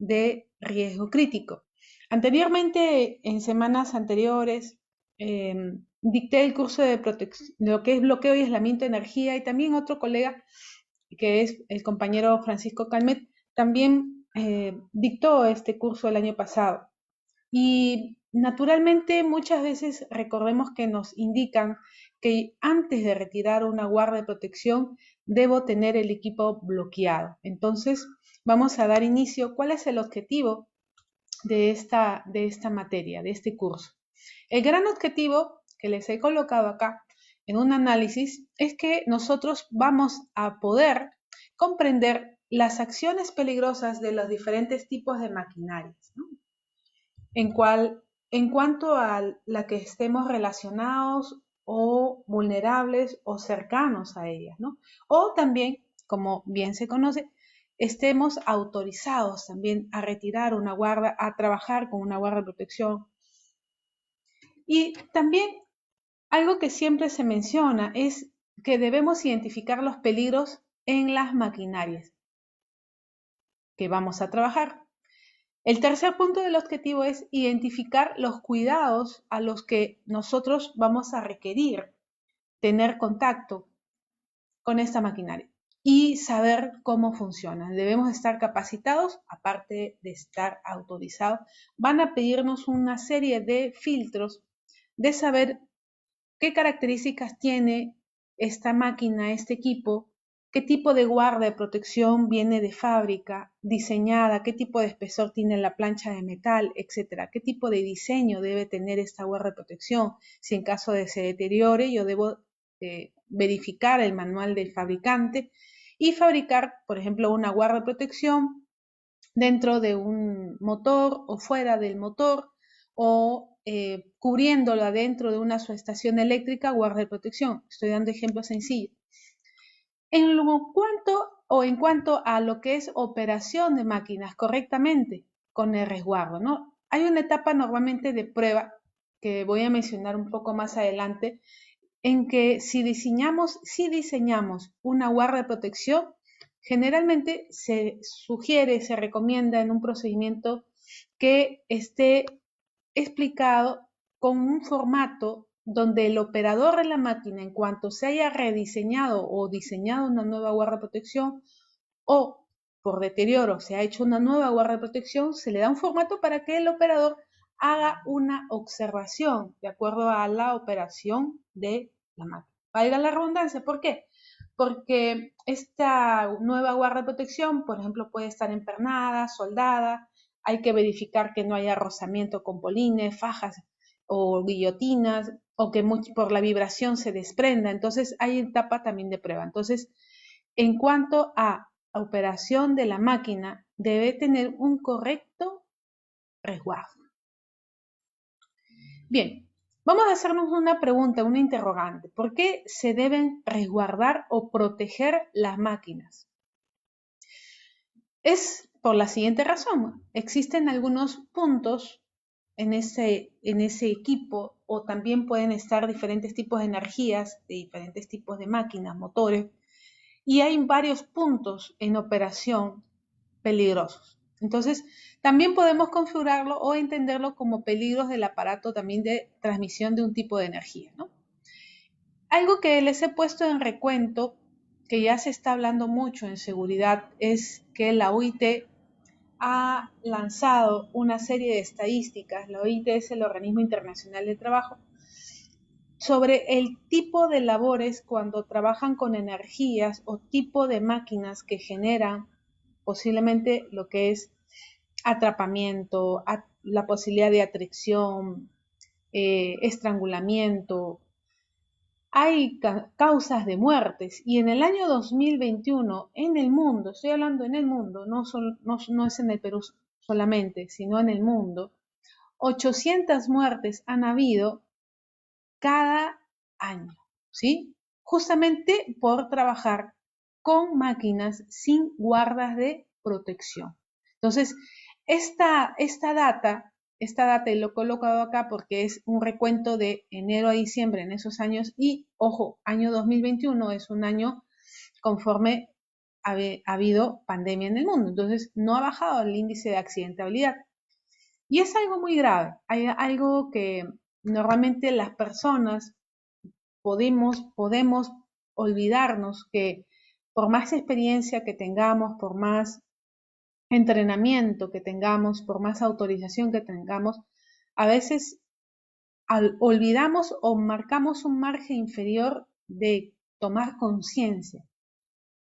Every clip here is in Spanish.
de riesgo crítico. Anteriormente, en semanas anteriores, dicté el curso de lo que es bloqueo y aislamiento de energía, y también otro colega, que es el compañero Francisco Calmet, también dictó este curso el año pasado. Y naturalmente muchas veces recordemos que nos indican que antes de retirar una guarda de protección debo tener el equipo bloqueado. Entonces vamos a dar inicio. ¿Cuál es el objetivo de esta materia, de este curso? El gran objetivo que les he colocado acá en un análisis es que nosotros vamos a poder comprender las acciones peligrosas de los diferentes tipos de maquinarias, ¿no? en, cual, en cuanto a la que estemos relacionados o vulnerables o cercanos a ellas, ¿no? O también, como bien se conoce, estemos autorizados también a retirar una guarda, a trabajar con una guarda de protección. Y también algo que siempre se menciona es que debemos identificar los peligros en las maquinarias que vamos a trabajar. El tercer punto del objetivo es identificar los cuidados a los que nosotros vamos a requerir tener contacto con esta maquinaria y saber cómo funciona. Debemos estar capacitados, aparte de estar autorizados. Van a pedirnos una serie de filtros de saber qué características tiene esta máquina, este equipo, qué tipo de guarda de protección viene de fábrica, diseñada, qué tipo de espesor tiene la plancha de metal, etcétera, qué tipo de diseño debe tener esta guarda de protección. Si en caso de se deteriore, yo debo verificar el manual del fabricante y fabricar, por ejemplo, una guarda de protección dentro de un motor o fuera del motor, o cubriéndolo adentro de una subestación eléctrica, guarda de protección. Estoy dando ejemplos sencillos. En cuanto a lo que es operación de máquinas correctamente con el resguardo, ¿no? Hay una etapa normalmente de prueba que voy a mencionar un poco más adelante, en que si diseñamos una guarda de protección, generalmente se sugiere, se recomienda en un procedimiento que esté explicado con un formato donde el operador de la máquina, en cuanto se haya rediseñado o diseñado una nueva guarda de protección, o por deterioro se ha hecho una nueva guarda de protección, se le da un formato para que el operador haga una observación de acuerdo a la operación de la máquina. Valga la redundancia, ¿por qué? Porque esta nueva guarda de protección, por ejemplo, puede estar empernada, soldada, hay que verificar que no haya rozamiento con polines, fajas o guillotinas, o que por la vibración se desprenda. Entonces, hay etapa también de prueba. Entonces, en cuanto a operación de la máquina, debe tener un correcto resguardo. Bien, vamos a hacernos una pregunta, una interrogante. ¿Por qué se deben resguardar o proteger las máquinas? Es por la siguiente razón. Existen algunos puntos en ese equipo, o también pueden estar diferentes tipos de energías, de diferentes tipos de máquinas, motores, y hay varios puntos en operación peligrosos. Entonces, también podemos configurarlo o entenderlo como peligros del aparato también de transmisión de un tipo de energía, ¿no? Algo que les he puesto en recuento, que ya se está hablando mucho en seguridad, es que la OIT ha lanzado una serie de estadísticas. La OIT es el Organismo Internacional del Trabajo, sobre el tipo de labores cuando trabajan con energías o tipo de máquinas que generan posiblemente lo que es atrapamiento, la posibilidad de atracción, estrangulamiento. Hay causas de muertes, y en el año 2021 en el mundo, estoy hablando en el mundo, no es en el Perú solamente, sino en el mundo, 800 muertes han habido cada año, ¿sí? Justamente por trabajar con máquinas sin guardas de protección. Entonces, esta data, y lo he colocado acá porque es un recuento de enero a diciembre en esos años, y, ojo, año 2021 es un año conforme ha habido pandemia en el mundo. Entonces, no ha bajado el índice de accidentabilidad. Y es algo muy grave, hay algo que normalmente las personas podemos olvidarnos que por más experiencia que tengamos, por más entrenamiento que tengamos, por más autorización que tengamos, a veces olvidamos o marcamos un margen inferior de tomar conciencia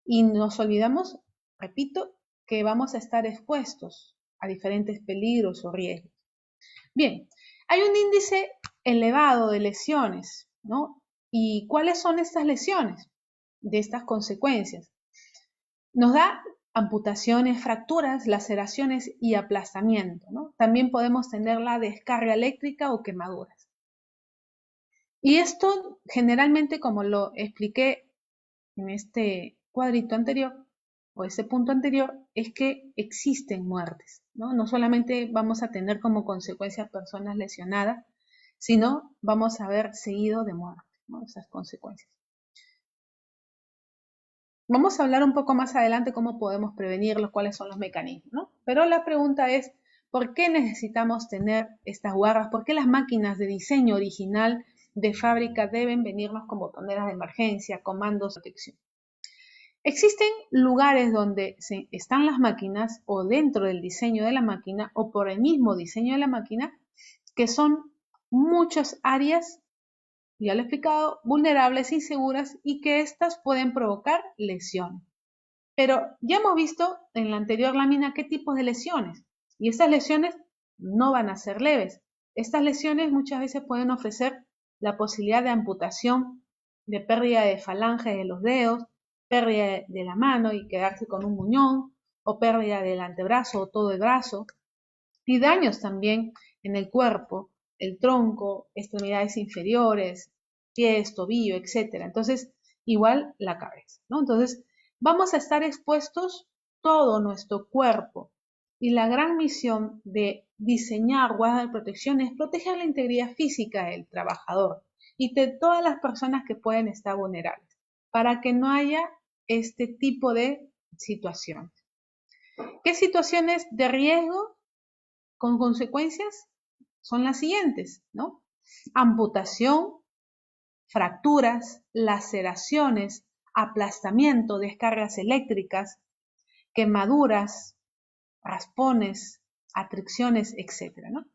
y nos olvidamos, repito, que vamos a estar expuestos a diferentes peligros o riesgos. Bien, hay un índice elevado de lesiones, ¿no? ¿Y cuáles son estas lesiones? De estas consecuencias. Nos da amputaciones, fracturas, laceraciones y aplastamiento, ¿no? También podemos tener la descarga eléctrica o quemaduras. Y esto generalmente, como lo expliqué en este cuadrito anterior, o ese punto anterior, es que existen muertes, ¿no? No solamente vamos a tener como consecuencia personas lesionadas, sino vamos a ver seguido de muerte, ¿no? Esas consecuencias. Vamos a hablar un poco más adelante cómo podemos prevenirlos, cuáles son los mecanismos, ¿no? Pero la pregunta es, ¿por qué necesitamos tener estas guardas? ¿Por qué las máquinas de diseño original de fábrica deben venirnos con botoneras de emergencia, comandos de protección? Existen lugares donde están las máquinas o dentro del diseño de la máquina o por el mismo diseño de la máquina que son muchas áreas, ya lo he explicado, vulnerables, inseguras y que éstas pueden provocar lesiones. Pero ya hemos visto en la anterior lámina qué tipos de lesiones y estas lesiones no van a ser leves. Estas lesiones muchas veces pueden ofrecer la posibilidad de amputación, de pérdida de falanges de los dedos, pérdida de la mano y quedarse con un muñón, o pérdida del antebrazo o todo el brazo, y daños también en el cuerpo, el tronco, extremidades inferiores, pies, tobillo, etc. Entonces, igual la cabeza, ¿no? Entonces, vamos a estar expuestos todo nuestro cuerpo y la gran misión de diseñar guardas de protección es proteger la integridad física del trabajador y de todas las personas que pueden estar vulnerables, para que no haya este tipo de situaciones. ¿Qué situaciones de riesgo con consecuencias? Son las siguientes, ¿no? Amputación, fracturas, laceraciones, aplastamiento, descargas eléctricas, quemaduras, raspones, atracciones, etc., ¿no?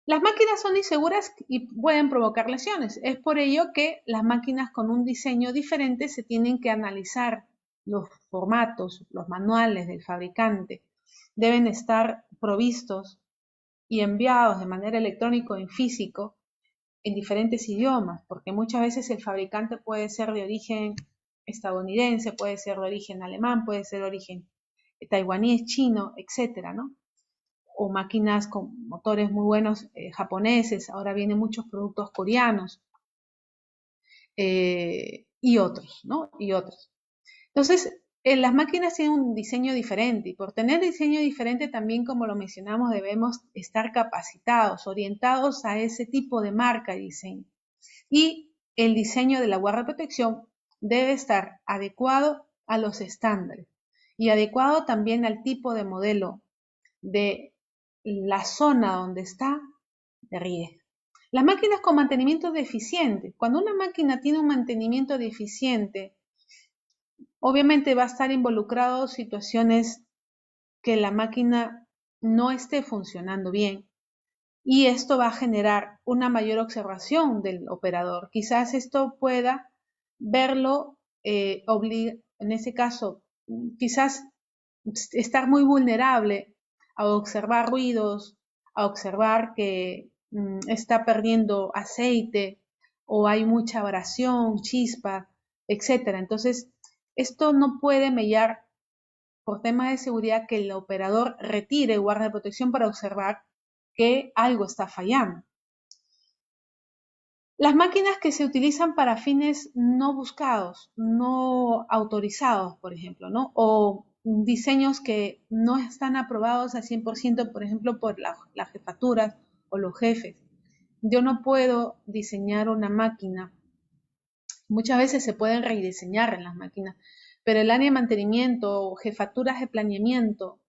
Las máquinas son inseguras y pueden provocar lesiones. Es por ello que las máquinas con un diseño diferente se tienen que analizar los formatos, los manuales del fabricante. Deben estar provistos y enviados de manera electrónica o en físico en diferentes idiomas, porque muchas veces el fabricante puede ser de origen estadounidense, puede ser de origen alemán, puede ser de origen taiwanés, chino, etcétera, ¿no? O máquinas con motores muy buenos japoneses, ahora vienen muchos productos coreanos y otros, ¿no? Y otros. Entonces, las máquinas tienen un diseño diferente y por tener diseño diferente también, como lo mencionamos, debemos estar capacitados, orientados a ese tipo de marca y diseño. Y el diseño de la guarda de protección debe estar adecuado a los estándares y adecuado también al tipo de modelo de la zona donde está de riesgo. Las máquinas con mantenimiento deficiente. Cuando una máquina tiene un mantenimiento deficiente, obviamente va a estar involucrado situaciones que la máquina no esté funcionando bien y esto va a generar una mayor observación del operador. Quizás esto pueda verlo, en ese caso, quizás estar muy vulnerable a observar ruidos, a observar que está perdiendo aceite o hay mucha abrasión, chispa, etcétera. Entonces, esto no puede mellar por temas de seguridad que el operador retire guarda de protección para observar que algo está fallando. Las máquinas que se utilizan para fines no buscados, no autorizados, por ejemplo, ¿no? O diseños que no están aprobados al 100%, por ejemplo, por las jefaturas o los jefes. Yo no puedo diseñar una máquina. Muchas veces se pueden rediseñar en las máquinas, pero el área de mantenimiento o jefaturas de planeamiento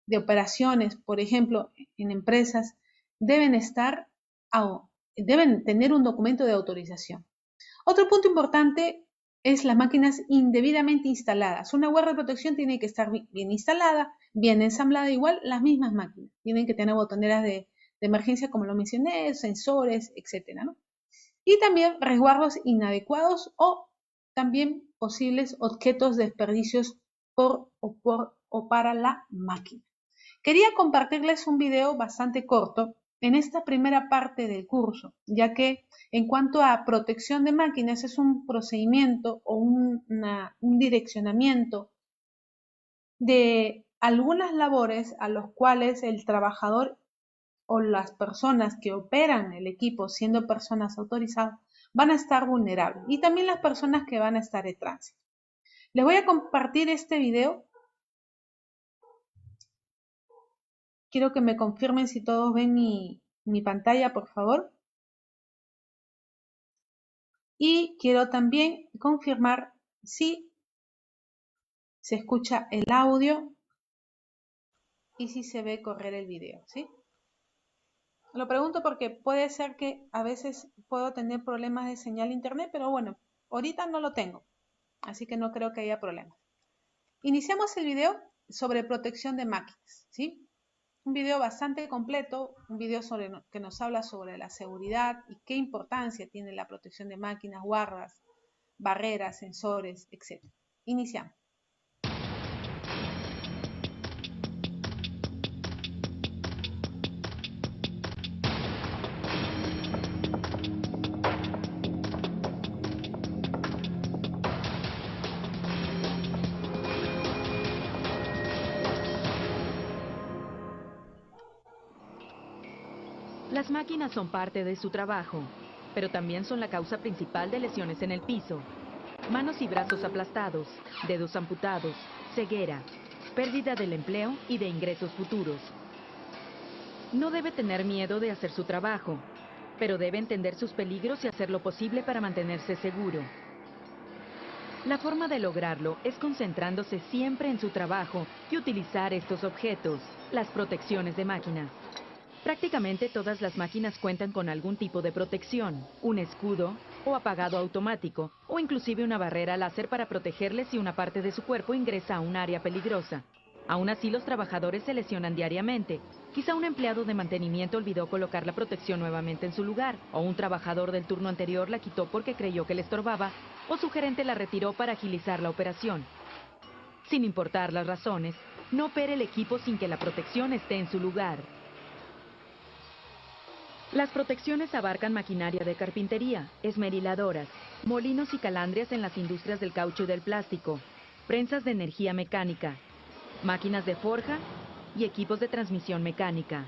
de operaciones, por ejemplo, en empresas, deben tener un documento de autorización. Otro punto importante es las máquinas indebidamente instaladas. Una guardia de protección tiene que estar bien instalada, bien ensamblada, igual las mismas máquinas. Tienen que tener botoneras de emergencia, como lo mencioné, sensores, etcétera, ¿no? Y también resguardos inadecuados o también posibles objetos de desperdicios por o para la máquina. Quería compartirles un video bastante corto en esta primera parte del curso, ya que en cuanto a protección de máquinas es un procedimiento o un direccionamiento de algunas labores a los cuales el trabajador o las personas que operan el equipo, siendo personas autorizadas, van a estar vulnerables, y también las personas que van a estar en tránsito. Les voy a compartir este video. Quiero que me confirmen si todos ven mi pantalla, por favor. Y quiero también confirmar si se escucha el audio y si se ve correr el video, ¿sí? Lo pregunto porque puede ser que a veces puedo tener problemas de señal internet, pero bueno, ahorita no lo tengo, así que no creo que haya problemas. Iniciamos el video sobre protección de máquinas, ¿sí? Un video bastante completo, un video que nos habla sobre la seguridad y qué importancia tiene la protección de máquinas, guardas, barreras, sensores, etc. Iniciamos. Las máquinas son parte de su trabajo, pero también son la causa principal de lesiones en el piso. Manos y brazos aplastados, dedos amputados, ceguera, pérdida del empleo y de ingresos futuros. No debe tener miedo de hacer su trabajo, pero debe entender sus peligros y hacer lo posible para mantenerse seguro. La forma de lograrlo es concentrándose siempre en su trabajo y utilizar estos objetos, las protecciones de máquinas. Prácticamente todas las máquinas cuentan con algún tipo de protección, un escudo o apagado automático, o inclusive una barrera láser para protegerles si una parte de su cuerpo ingresa a un área peligrosa. Aún así, los trabajadores se lesionan diariamente. Quizá un empleado de mantenimiento olvidó colocar la protección nuevamente en su lugar, o un trabajador del turno anterior la quitó porque creyó que le estorbaba, o su gerente la retiró para agilizar la operación. Sin importar las razones, no opere el equipo sin que la protección esté en su lugar. Las protecciones abarcan maquinaria de carpintería, esmeriladoras, molinos y calandrias en las industrias del caucho y del plástico, prensas de energía mecánica, máquinas de forja y equipos de transmisión mecánica.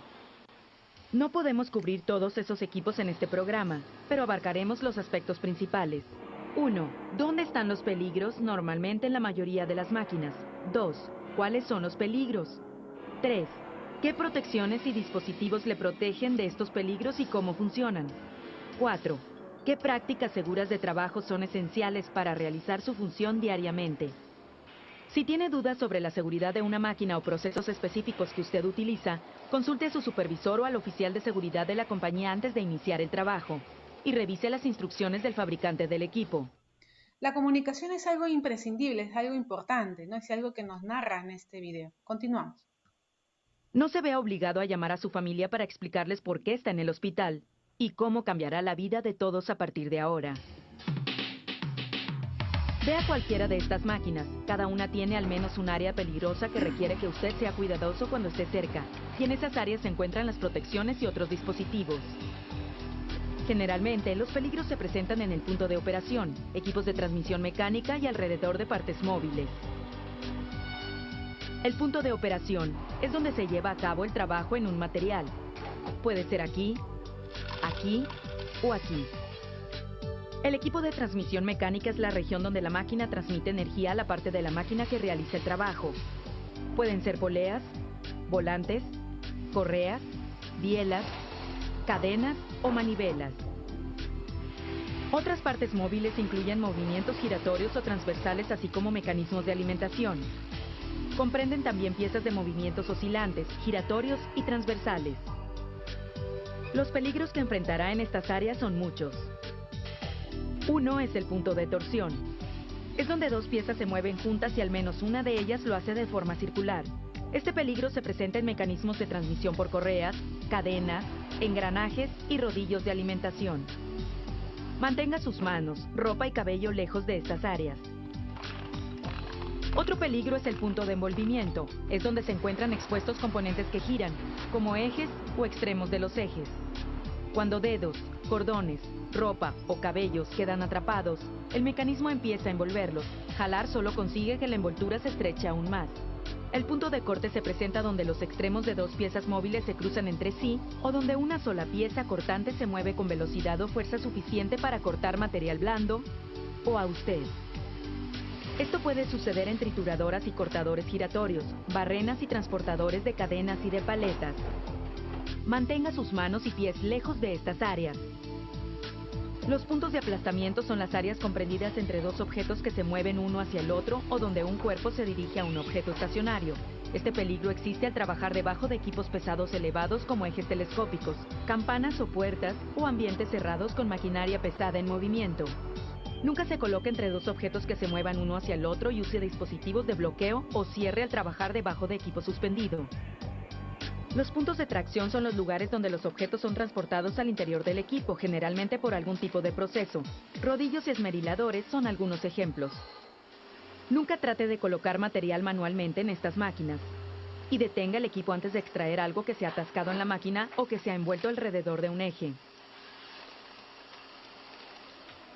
No podemos cubrir todos esos equipos en este programa, pero abarcaremos los aspectos principales. 1. ¿Dónde están los peligros normalmente en la mayoría de las máquinas? 2. ¿Cuáles son los peligros? 3. ¿Qué protecciones y dispositivos le protegen de estos peligros y cómo funcionan? 4. ¿Qué prácticas seguras de trabajo son esenciales para realizar su función diariamente? Si tiene dudas sobre la seguridad de una máquina o procesos específicos que usted utiliza, consulte a su supervisor o al oficial de seguridad de la compañía antes de iniciar el trabajo y revise las instrucciones del fabricante del equipo. La comunicación es algo imprescindible, es algo importante, ¿no? Es algo que nos narra en este video. Continuamos. No se vea obligado a llamar a su familia para explicarles por qué está en el hospital y cómo cambiará la vida de todos a partir de ahora. Vea cualquiera de estas máquinas. Cada una tiene al menos un área peligrosa que requiere que usted sea cuidadoso cuando esté cerca. Y en esas áreas se encuentran las protecciones y otros dispositivos. Generalmente, los peligros se presentan en el punto de operación, equipos de transmisión mecánica y alrededor de partes móviles. El punto de operación es donde se lleva a cabo el trabajo en un material. Puede ser aquí, aquí o aquí. El equipo de transmisión mecánica es la región donde la máquina transmite energía a la parte de la máquina que realiza el trabajo. Pueden ser poleas, volantes, correas, bielas, cadenas o manivelas. Otras partes móviles incluyen movimientos giratorios o transversales, así como mecanismos de alimentación. Comprenden también piezas de movimientos oscilantes, giratorios y transversales. Los peligros que enfrentará en estas áreas son muchos. Uno es el punto de torsión. Es donde dos piezas se mueven juntas y al menos una de ellas lo hace de forma circular. Este peligro se presenta en mecanismos de transmisión por correas, cadenas, engranajes y rodillos de alimentación. Mantenga sus manos, ropa y cabello lejos de estas áreas. Otro peligro es el punto de envolvimiento. Es donde se encuentran expuestos componentes que giran, como ejes o extremos de los ejes. Cuando dedos, cordones, ropa o cabellos quedan atrapados, el mecanismo empieza a envolverlos. Jalar solo consigue que la envoltura se estreche aún más. El punto de corte se presenta donde los extremos de dos piezas móviles se cruzan entre sí o donde una sola pieza cortante se mueve con velocidad o fuerza suficiente para cortar material blando o a usted. Esto puede suceder en trituradoras y cortadores giratorios, barrenas y transportadores de cadenas y de paletas. Mantenga sus manos y pies lejos de estas áreas. Los puntos de aplastamiento son las áreas comprendidas entre dos objetos que se mueven uno hacia el otro o donde un cuerpo se dirige a un objeto estacionario. Este peligro existe al trabajar debajo de equipos pesados elevados como ejes telescópicos, campanas o puertas o ambientes cerrados con maquinaria pesada en movimiento. Nunca se coloque entre dos objetos que se muevan uno hacia el otro y use dispositivos de bloqueo o cierre al trabajar debajo de equipo suspendido. Los puntos de tracción son los lugares donde los objetos son transportados al interior del equipo, generalmente por algún tipo de proceso. Rodillos y esmeriladores son algunos ejemplos. Nunca trate de colocar material manualmente en estas máquinas. Y detenga el equipo antes de extraer algo que se ha atascado en la máquina o que se ha envuelto alrededor de un eje.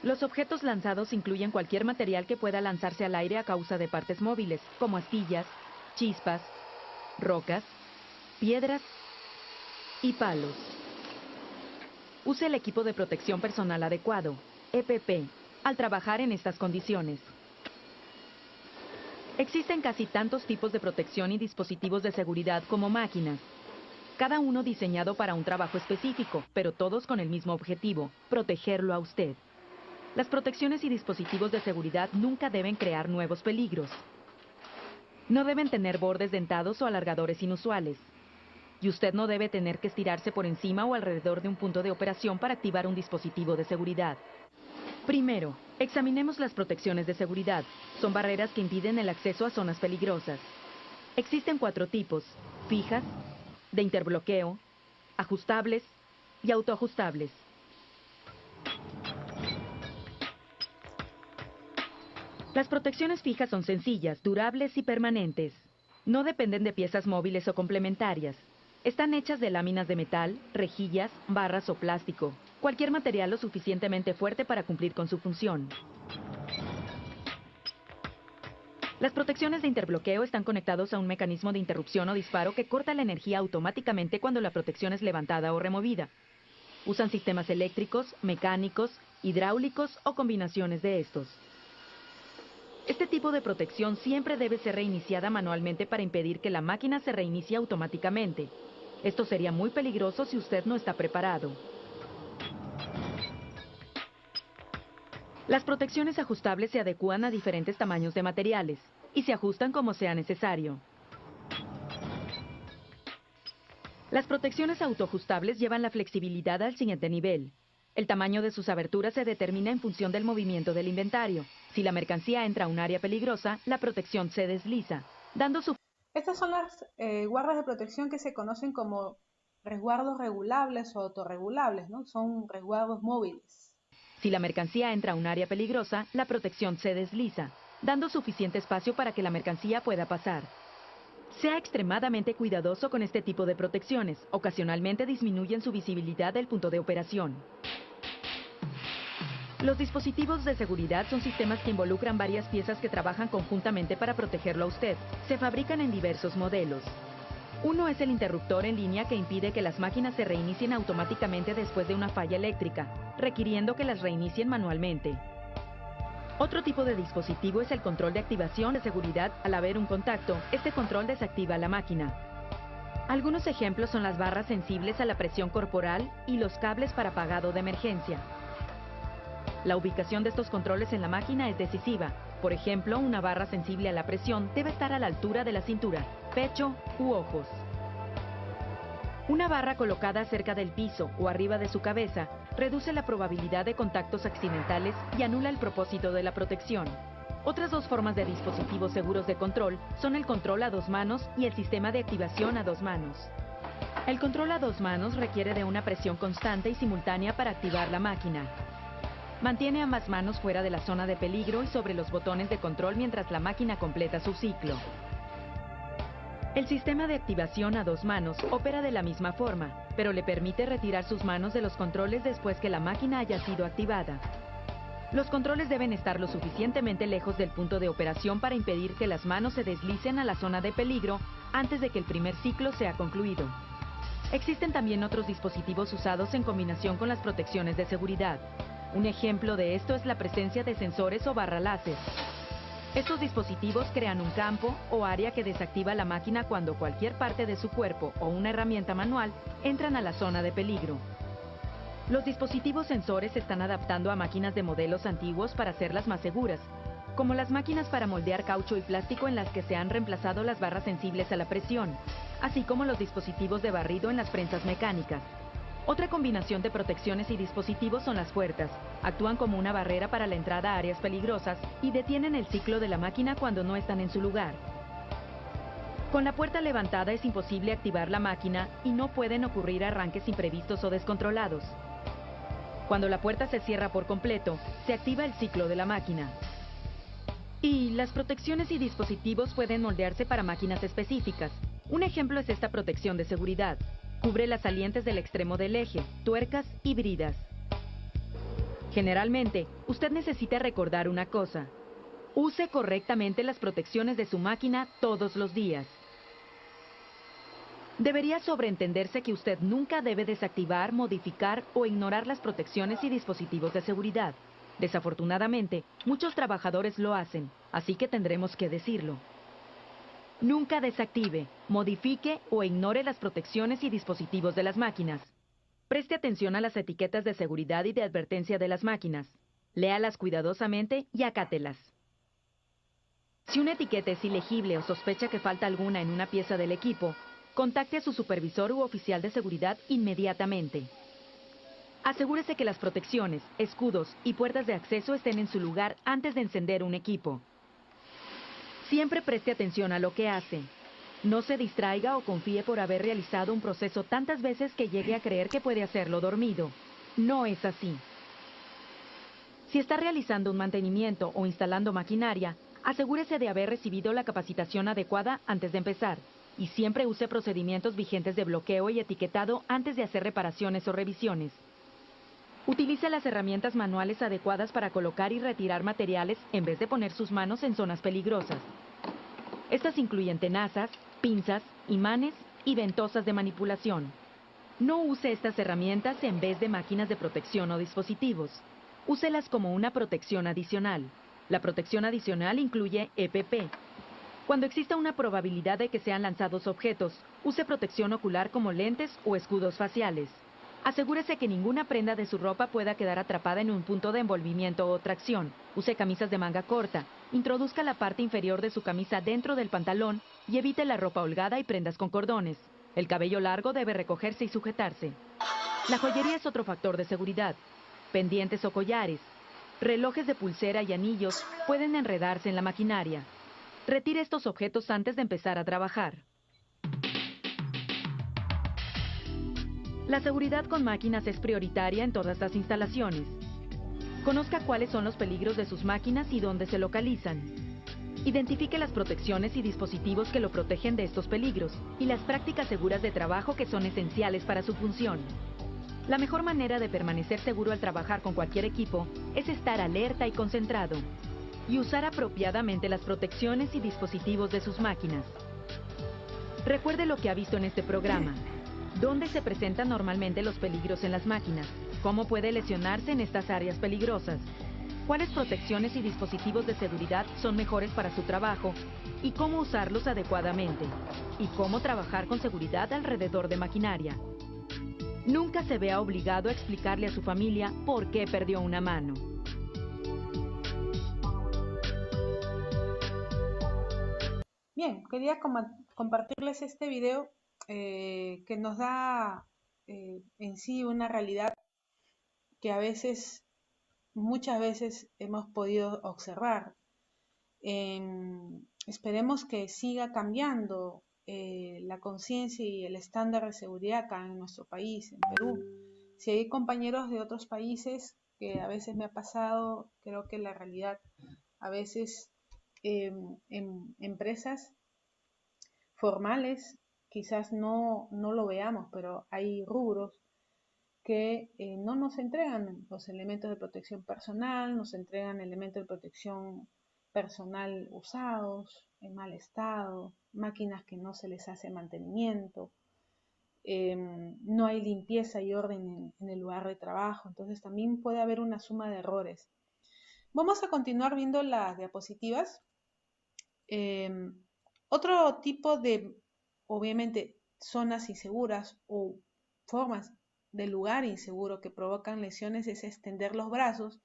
Los objetos lanzados incluyen cualquier material que pueda lanzarse al aire a causa de partes móviles, como astillas, chispas, rocas, piedras y palos. Use el equipo de protección personal adecuado, EPP, al trabajar en estas condiciones. Existen casi tantos tipos de protección y dispositivos de seguridad como máquinas. Cada uno diseñado para un trabajo específico, pero todos con el mismo objetivo, protegerlo a usted. Las protecciones y dispositivos de seguridad nunca deben crear nuevos peligros. No deben tener bordes dentados o alargadores inusuales. Y usted no debe tener que estirarse por encima o alrededor de un punto de operación para activar un dispositivo de seguridad. Primero, examinemos las protecciones de seguridad. Son barreras que impiden el acceso a zonas peligrosas. Existen 4 tipos: fijas, de interbloqueo, ajustables y autoajustables. Las protecciones fijas son sencillas, durables y permanentes. No dependen de piezas móviles o complementarias. Están hechas de láminas de metal, rejillas, barras o plástico. Cualquier material lo suficientemente fuerte para cumplir con su función. Las protecciones de interbloqueo están conectados a un mecanismo de interrupción o disparo que corta la energía automáticamente cuando la protección es levantada o removida. Usan sistemas eléctricos, mecánicos, hidráulicos o combinaciones de estos. Este tipo de protección siempre debe ser reiniciada manualmente para impedir que la máquina se reinicie automáticamente. Esto sería muy peligroso si usted no está preparado. Las protecciones ajustables se adecúan a diferentes tamaños de materiales y se ajustan como sea necesario. Las protecciones autoajustables llevan la flexibilidad al siguiente nivel. El tamaño de sus aberturas se determina en función del movimiento del inventario. Si la mercancía entra a un área peligrosa, la protección se desliza, dando su... Estas son las guardas de protección que se conocen como resguardos regulables o autorregulables, ¿no? Son resguardos móviles. Si la mercancía entra a un área peligrosa, la protección se desliza, dando suficiente espacio para que la mercancía pueda pasar. Sea extremadamente cuidadoso con este tipo de protecciones. Ocasionalmente disminuyen su visibilidad del punto de operación. Los dispositivos de seguridad son sistemas que involucran varias piezas que trabajan conjuntamente para protegerlo a usted. Se fabrican en diversos modelos. Uno es el interruptor en línea que impide que las máquinas se reinicien automáticamente después de una falla eléctrica, requiriendo que las reinicien manualmente. Otro tipo de dispositivo es el control de activación de seguridad. Al haber un contacto, este control desactiva la máquina. Algunos ejemplos son las barras sensibles a la presión corporal y los cables para apagado de emergencia. La ubicación de estos controles en la máquina es decisiva. Por ejemplo, una barra sensible a la presión debe estar a la altura de la cintura, pecho u ojos. Una barra colocada cerca del piso o arriba de su cabeza reduce la probabilidad de contactos accidentales y anula el propósito de la protección. Otras dos formas de dispositivos seguros de control son el control a dos manos y el sistema de activación a dos manos. El control a dos manos requiere de una presión constante y simultánea para activar la máquina. Mantiene ambas manos fuera de la zona de peligro y sobre los botones de control mientras la máquina completa su ciclo. El sistema de activación a dos manos opera de la misma forma, pero le permite retirar sus manos de los controles después que la máquina haya sido activada. Los controles deben estar lo suficientemente lejos del punto de operación para impedir que las manos se deslicen a la zona de peligro antes de que el primer ciclo sea concluido. Existen también otros dispositivos usados en combinación con las protecciones de seguridad. Un ejemplo de esto es la presencia de sensores o barra láser. Estos dispositivos crean un campo o área que desactiva la máquina cuando cualquier parte de su cuerpo o una herramienta manual entran a la zona de peligro. Los dispositivos sensores se están adaptando a máquinas de modelos antiguos para hacerlas más seguras, como las máquinas para moldear caucho y plástico en las que se han reemplazado las barras sensibles a la presión, así como los dispositivos de barrido en las prensas mecánicas. Otra combinación de protecciones y dispositivos son las puertas. Actúan como una barrera para la entrada a áreas peligrosas y detienen el ciclo de la máquina cuando no están en su lugar. Con la puerta levantada es imposible activar la máquina y no pueden ocurrir arranques imprevistos o descontrolados. Cuando la puerta se cierra por completo, se activa el ciclo de la máquina. Y las protecciones y dispositivos pueden moldearse para máquinas específicas. Un ejemplo es esta protección de seguridad. Cubre las salientes del extremo del eje, tuercas y bridas. Generalmente, usted necesita recordar una cosa. Use correctamente las protecciones de su máquina todos los días. Debería sobreentenderse que usted nunca debe desactivar, modificar o ignorar las protecciones y dispositivos de seguridad. Desafortunadamente, muchos trabajadores lo hacen, así que tendremos que decirlo. Nunca desactive, modifique o ignore las protecciones y dispositivos de las máquinas. Preste atención a las etiquetas de seguridad y de advertencia de las máquinas. Léalas cuidadosamente y acátelas. Si una etiqueta es ilegible o sospecha que falta alguna en una pieza del equipo, contacte a su supervisor u oficial de seguridad inmediatamente. Asegúrese que las protecciones, escudos y puertas de acceso estén en su lugar antes de encender un equipo. Siempre preste atención a lo que hace. No se distraiga o confíe por haber realizado un proceso tantas veces que llegue a creer que puede hacerlo dormido. No es así. Si está realizando un mantenimiento o instalando maquinaria, asegúrese de haber recibido la capacitación adecuada antes de empezar. Y siempre use procedimientos vigentes de bloqueo y etiquetado antes de hacer reparaciones o revisiones. Utilice las herramientas manuales adecuadas para colocar y retirar materiales en vez de poner sus manos en zonas peligrosas. Estas incluyen tenazas, pinzas, imanes y ventosas de manipulación. No use estas herramientas en vez de máquinas de protección o dispositivos. Úselas como una protección adicional. La protección adicional incluye EPP. Cuando exista una probabilidad de que sean lanzados objetos, use protección ocular como lentes o escudos faciales. Asegúrese que ninguna prenda de su ropa pueda quedar atrapada en un punto de envolvimiento o tracción. Use camisas de manga corta. Introduzca la parte inferior de su camisa dentro del pantalón y evite la ropa holgada y prendas con cordones. El cabello largo debe recogerse y sujetarse. La joyería es otro factor de seguridad. Pendientes o collares, relojes de pulsera y anillos pueden enredarse en la maquinaria. Retire estos objetos antes de empezar a trabajar. La seguridad con máquinas es prioritaria en todas las instalaciones. Conozca cuáles son los peligros de sus máquinas y dónde se localizan. Identifique las protecciones y dispositivos que lo protegen de estos peligros y las prácticas seguras de trabajo que son esenciales para su función. La mejor manera de permanecer seguro al trabajar con cualquier equipo es estar alerta y concentrado y usar apropiadamente las protecciones y dispositivos de sus máquinas. Recuerde lo que ha visto en este programa. ¿Dónde se presentan normalmente los peligros en las máquinas? ¿Cómo puede lesionarse en estas áreas peligrosas? ¿Cuáles protecciones y dispositivos de seguridad son mejores para su trabajo? ¿Y cómo usarlos adecuadamente? ¿Y cómo trabajar con seguridad alrededor de maquinaria? Nunca se vea obligado a explicarle a su familia por qué perdió una mano. Bien, quería compartirles este video que nos da en sí una realidad que a veces, muchas veces hemos podido observar. Esperemos que siga cambiando la conciencia y el estándar de seguridad acá en nuestro país, en Perú. Si hay compañeros de otros países que a veces me ha pasado, creo que la realidad a veces en empresas formales quizás no lo veamos, pero hay rubros que no nos entregan los elementos de protección personal, nos entregan elementos de protección personal usados, en mal estado, máquinas que no se les hace mantenimiento, no hay limpieza y orden en el lugar de trabajo, entonces también puede haber una suma de errores. Vamos a continuar viendo las diapositivas. Otro tipo de, obviamente, zonas inseguras o formas de lugar inseguro que provocan lesiones es extender los brazos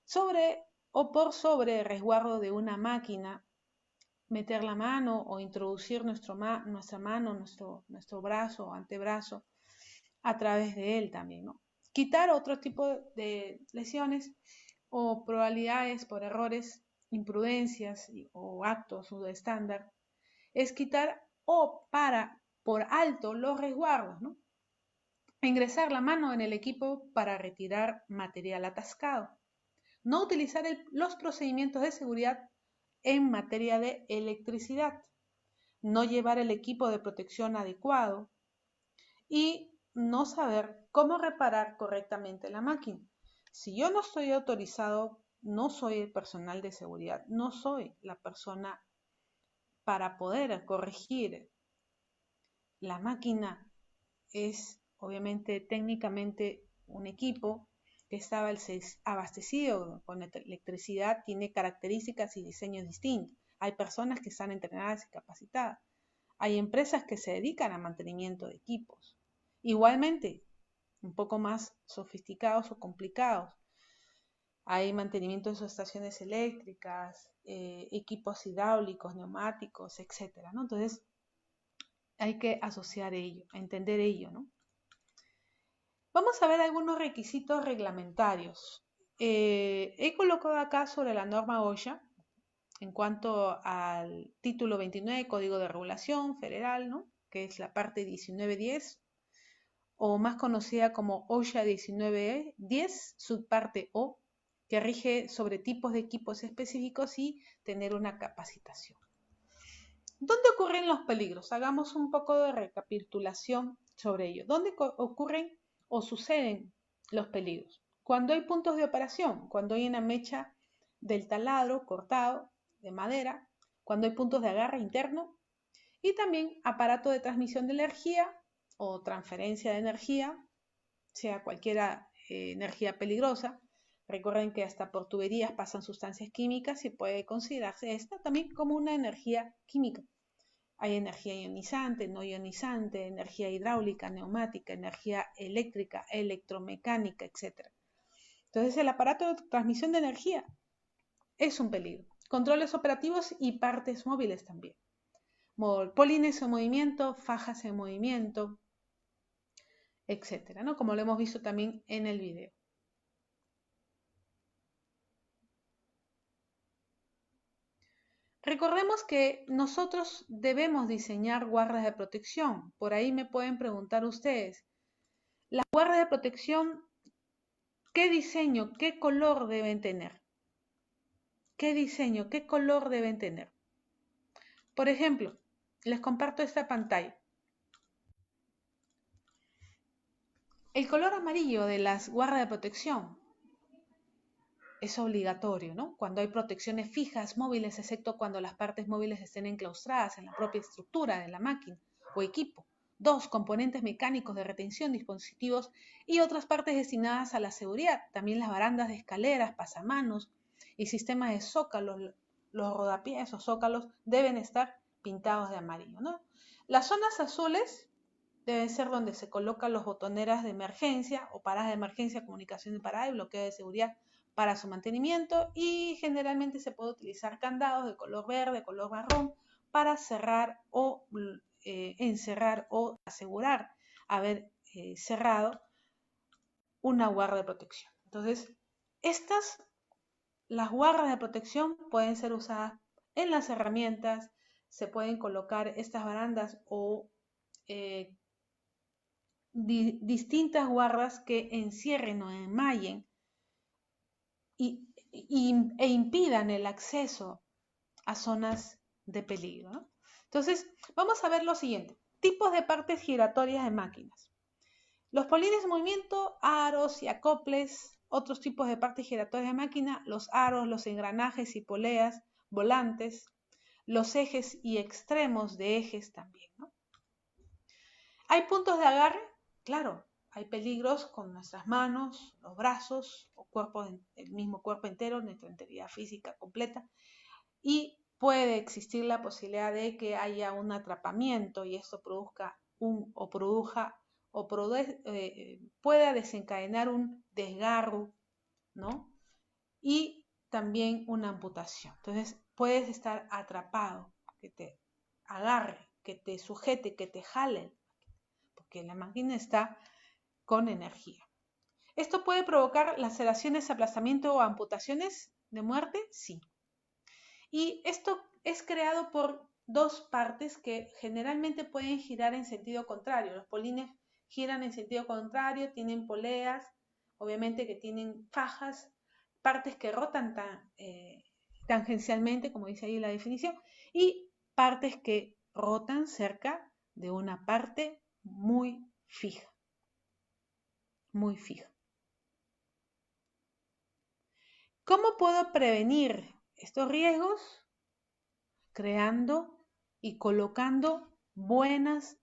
sobre o por sobre el resguardo de una máquina, meter la mano o introducir nuestra mano, nuestro brazo o antebrazo a través de él también, ¿no? Quitar otro tipo de lesiones o probabilidades por errores, imprudencias o actos estándar es quitar o por alto los resguardos, ¿no? Ingresar la mano en el equipo para retirar material atascado. No utilizar los procedimientos de seguridad en materia de electricidad. No llevar el equipo de protección adecuado y no saber cómo reparar correctamente la máquina. Si yo no estoy autorizado, no soy el personal de seguridad, no soy la persona para poder corregir la máquina. Es obviamente técnicamente un equipo que estaba abastecido con electricidad, tiene características y diseños distintos. Hay personas que están entrenadas y capacitadas. Hay empresas que se dedican a mantenimiento de equipos. Igualmente, un poco más sofisticados o complicados. Hay mantenimiento de subestaciones eléctricas, equipos hidráulicos, neumáticos, etcétera, ¿no? Entonces, hay que asociar ello, entender ello, ¿no? Vamos a ver algunos requisitos reglamentarios. He colocado acá sobre la norma OSHA, en cuanto al título 29, Código de Regulación Federal, ¿no? Que es la parte 1910, o más conocida como OSHA 1910, subparte O, que rige sobre tipos de equipos específicos y tener una capacitación. ¿Dónde ocurren los peligros? Hagamos un poco de recapitulación sobre ello. ¿Dónde ocurren o suceden los peligros? Cuando hay puntos de operación, cuando hay una mecha del taladro cortado de madera, cuando hay puntos de agarre interno y también aparato de transmisión de energía o transferencia de energía, sea cualquiera energía peligrosa. Recuerden que hasta por tuberías pasan sustancias químicas y puede considerarse esta también como una energía química. Hay energía ionizante, no ionizante, energía hidráulica, neumática, energía eléctrica, electromecánica, etc. Entonces el aparato de transmisión de energía es un peligro. Controles operativos y partes móviles también. Polines en movimiento, fajas en movimiento, etc., ¿no? Como lo hemos visto también en el video. Recordemos que nosotros debemos diseñar guardas de protección. Por ahí me pueden preguntar ustedes, las guardas de protección, ¿qué diseño, qué color deben tener? ¿Qué diseño, qué color deben tener? Por ejemplo, les comparto esta pantalla. El color amarillo de las guardas de protección es obligatorio, ¿no? Cuando hay protecciones fijas, móviles, excepto cuando las partes móviles estén enclaustradas en la propia estructura de la máquina o equipo. 2. Componentes mecánicos de retención, dispositivos y otras partes destinadas a la seguridad. También las barandas de escaleras, pasamanos y sistemas de zócalos, los rodapiés o zócalos deben estar pintados de amarillo, ¿no? Las zonas azules deben ser donde se colocan los botoneras de emergencia o paradas de emergencia, comunicación de parada y bloqueo de seguridad para su mantenimiento, y generalmente se puede utilizar candados de color verde, color marrón, para cerrar o encerrar o asegurar haber cerrado una guarda de protección. Entonces, las guardas de protección pueden ser usadas en las herramientas, se pueden colocar estas barandas o distintas guardas que encierren o enmallen e impidan el acceso a zonas de peligro, ¿no? Entonces, vamos a ver lo siguiente. Tipos de partes giratorias de máquinas. Los polines de movimiento, aros y acoples, otros tipos de partes giratorias de máquina, los aros, los engranajes y poleas, volantes, los ejes y extremos de ejes también, ¿no? ¿Hay puntos de agarre? Claro, hay peligros con nuestras manos, los brazos o el mismo cuerpo entero, nuestra integridad física completa. Y puede existir la posibilidad de que haya un atrapamiento y esto pueda desencadenar un desgarro, ¿no? Y también una amputación. Entonces, puedes estar atrapado, que te agarre, que te sujete, que te jale, porque la máquina está con energía. ¿Esto puede provocar laceraciones, aplastamiento o amputaciones de muerte? Sí. Y esto es creado por dos partes que generalmente pueden girar en sentido contrario. Los polines giran en sentido contrario, tienen poleas, obviamente que tienen fajas, partes que rotan tangencialmente, como dice ahí la definición, y partes que rotan cerca de una parte muy fija, muy fija. ¿Cómo puedo prevenir estos riesgos? Creando y colocando buenos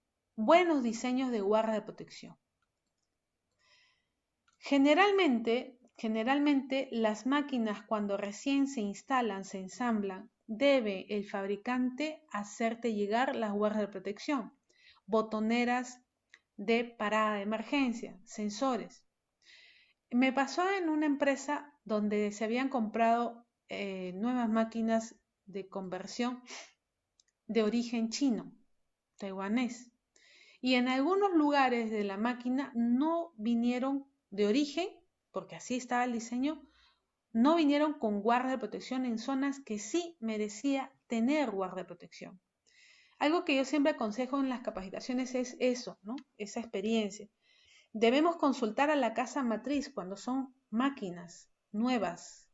diseños de guarda de protección. Generalmente las máquinas cuando recién se instalan, se ensamblan, debe el fabricante hacerte llegar las guardas de protección, botoneras de parada de emergencia, sensores. Me pasó en una empresa donde se habían comprado nuevas máquinas de conversión de origen chino, taiwanés. Y en algunos lugares de la máquina no vinieron de origen, porque así estaba el diseño, no vinieron con guarda de protección en zonas que sí merecía tener guarda de protección. Algo que yo siempre aconsejo en las capacitaciones es eso, ¿no? Esa experiencia. Debemos consultar a la casa matriz cuando son máquinas nuevas.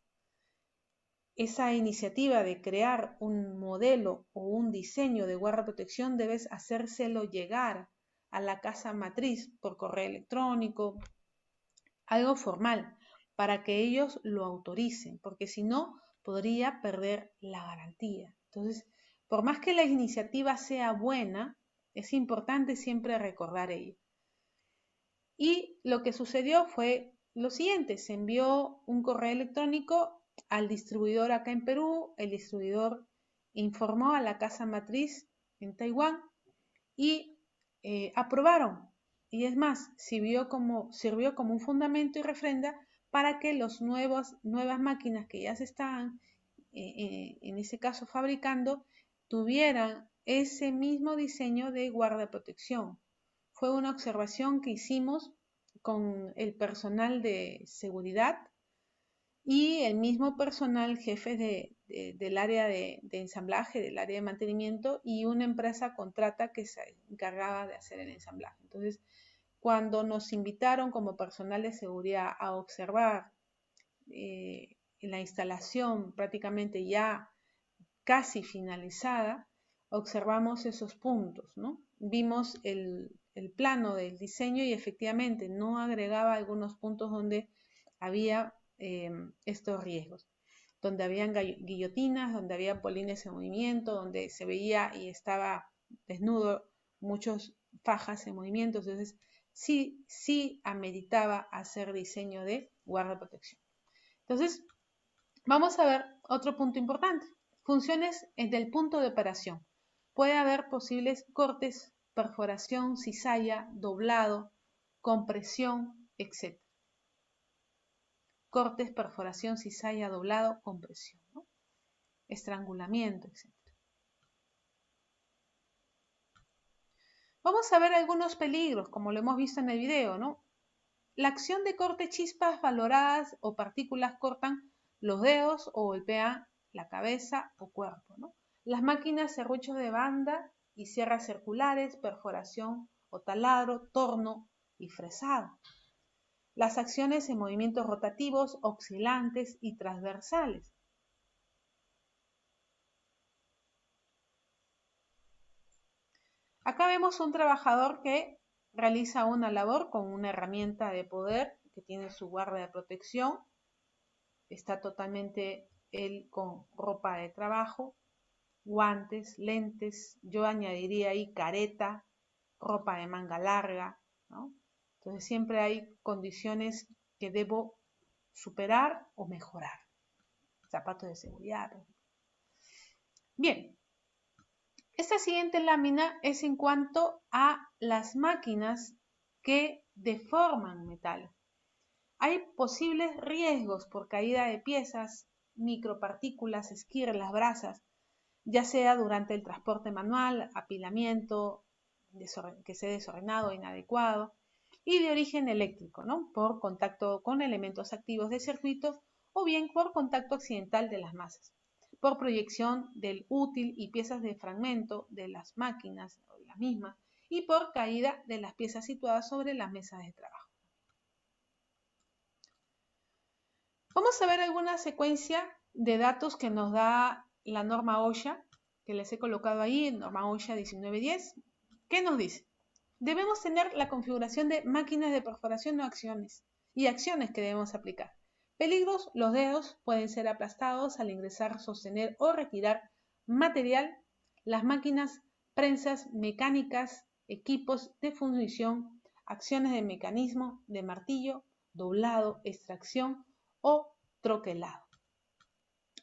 Esa iniciativa de crear un modelo o un diseño de guarda de protección debes hacérselo llegar a la casa matriz por correo electrónico, algo formal, para que ellos lo autoricen, porque si no, podría perder la garantía. Entonces, por más que la iniciativa sea buena, es importante siempre recordar ello. Y lo que sucedió fue lo siguiente, se envió un correo electrónico al distribuidor acá en Perú, el distribuidor informó a la casa matriz en Taiwán y aprobaron. Y es más, sirvió como un fundamento y refrenda para que las nuevas máquinas que ya se estaban, en ese caso, fabricando, tuvieran ese mismo diseño de guarda protección. Fue una observación que hicimos con el personal de seguridad y el mismo personal jefe del área de ensamblaje, del área de mantenimiento y una empresa contrata que se encargaba de hacer el ensamblaje. Entonces, cuando nos invitaron como personal de seguridad a observar la instalación prácticamente ya casi finalizada, observamos esos puntos, ¿no? Vimos el plano del diseño y efectivamente no agregaba algunos puntos donde había estos riesgos, donde habían guillotinas, donde había polines en movimiento, donde se veía y estaba desnudo muchos fajas en movimiento, entonces sí ameritaba hacer diseño de guarda de protección. Entonces, vamos a ver otro punto importante. Funciones del punto de operación. Puede haber posibles cortes, perforación, cizalla, doblado, compresión, etc. Cortes, perforación, cizalla, doblado, compresión, ¿no? Estrangulamiento, etc. Vamos a ver algunos peligros, como lo hemos visto en el video, ¿no? La acción de corte chispas valoradas o partículas cortan los dedos o golpean la cabeza o cuerpo, ¿no? Las máquinas serruchos de banda y sierras circulares, perforación o taladro, torno y fresado. Las acciones en movimientos rotativos, oscilantes y transversales. Acá vemos un trabajador que realiza una labor con una herramienta de poder que tiene su guarda de protección. Está totalmente él con ropa de trabajo, guantes, lentes, yo añadiría ahí careta, ropa de manga larga, ¿no? Entonces siempre hay condiciones que debo superar o mejorar. Zapatos de seguridad. Bien, esta siguiente lámina es en cuanto a las máquinas que deforman metal. Hay posibles riesgos por caída de piezas, micropartículas, esquirlas, brasas, ya sea durante el transporte manual, apilamiento, que sea desordenado o inadecuado, y de origen eléctrico, ¿no? Por contacto con elementos activos de circuito o bien por contacto accidental de las masas, por proyección del útil y piezas de fragmento de las máquinas o de las mismas, y por caída de las piezas situadas sobre las mesas de trabajo. Vamos a ver alguna secuencia de datos que nos da la norma OSHA, que les he colocado ahí, norma OSHA 1910. ¿Qué nos dice? Debemos tener la configuración de máquinas de perforación o acciones y acciones que debemos aplicar. Peligros: los dedos pueden ser aplastados al ingresar, sostener o retirar material. Las máquinas, prensas mecánicas, equipos de fundición, acciones de mecanismo, de martillo, doblado, extracción o troquelado.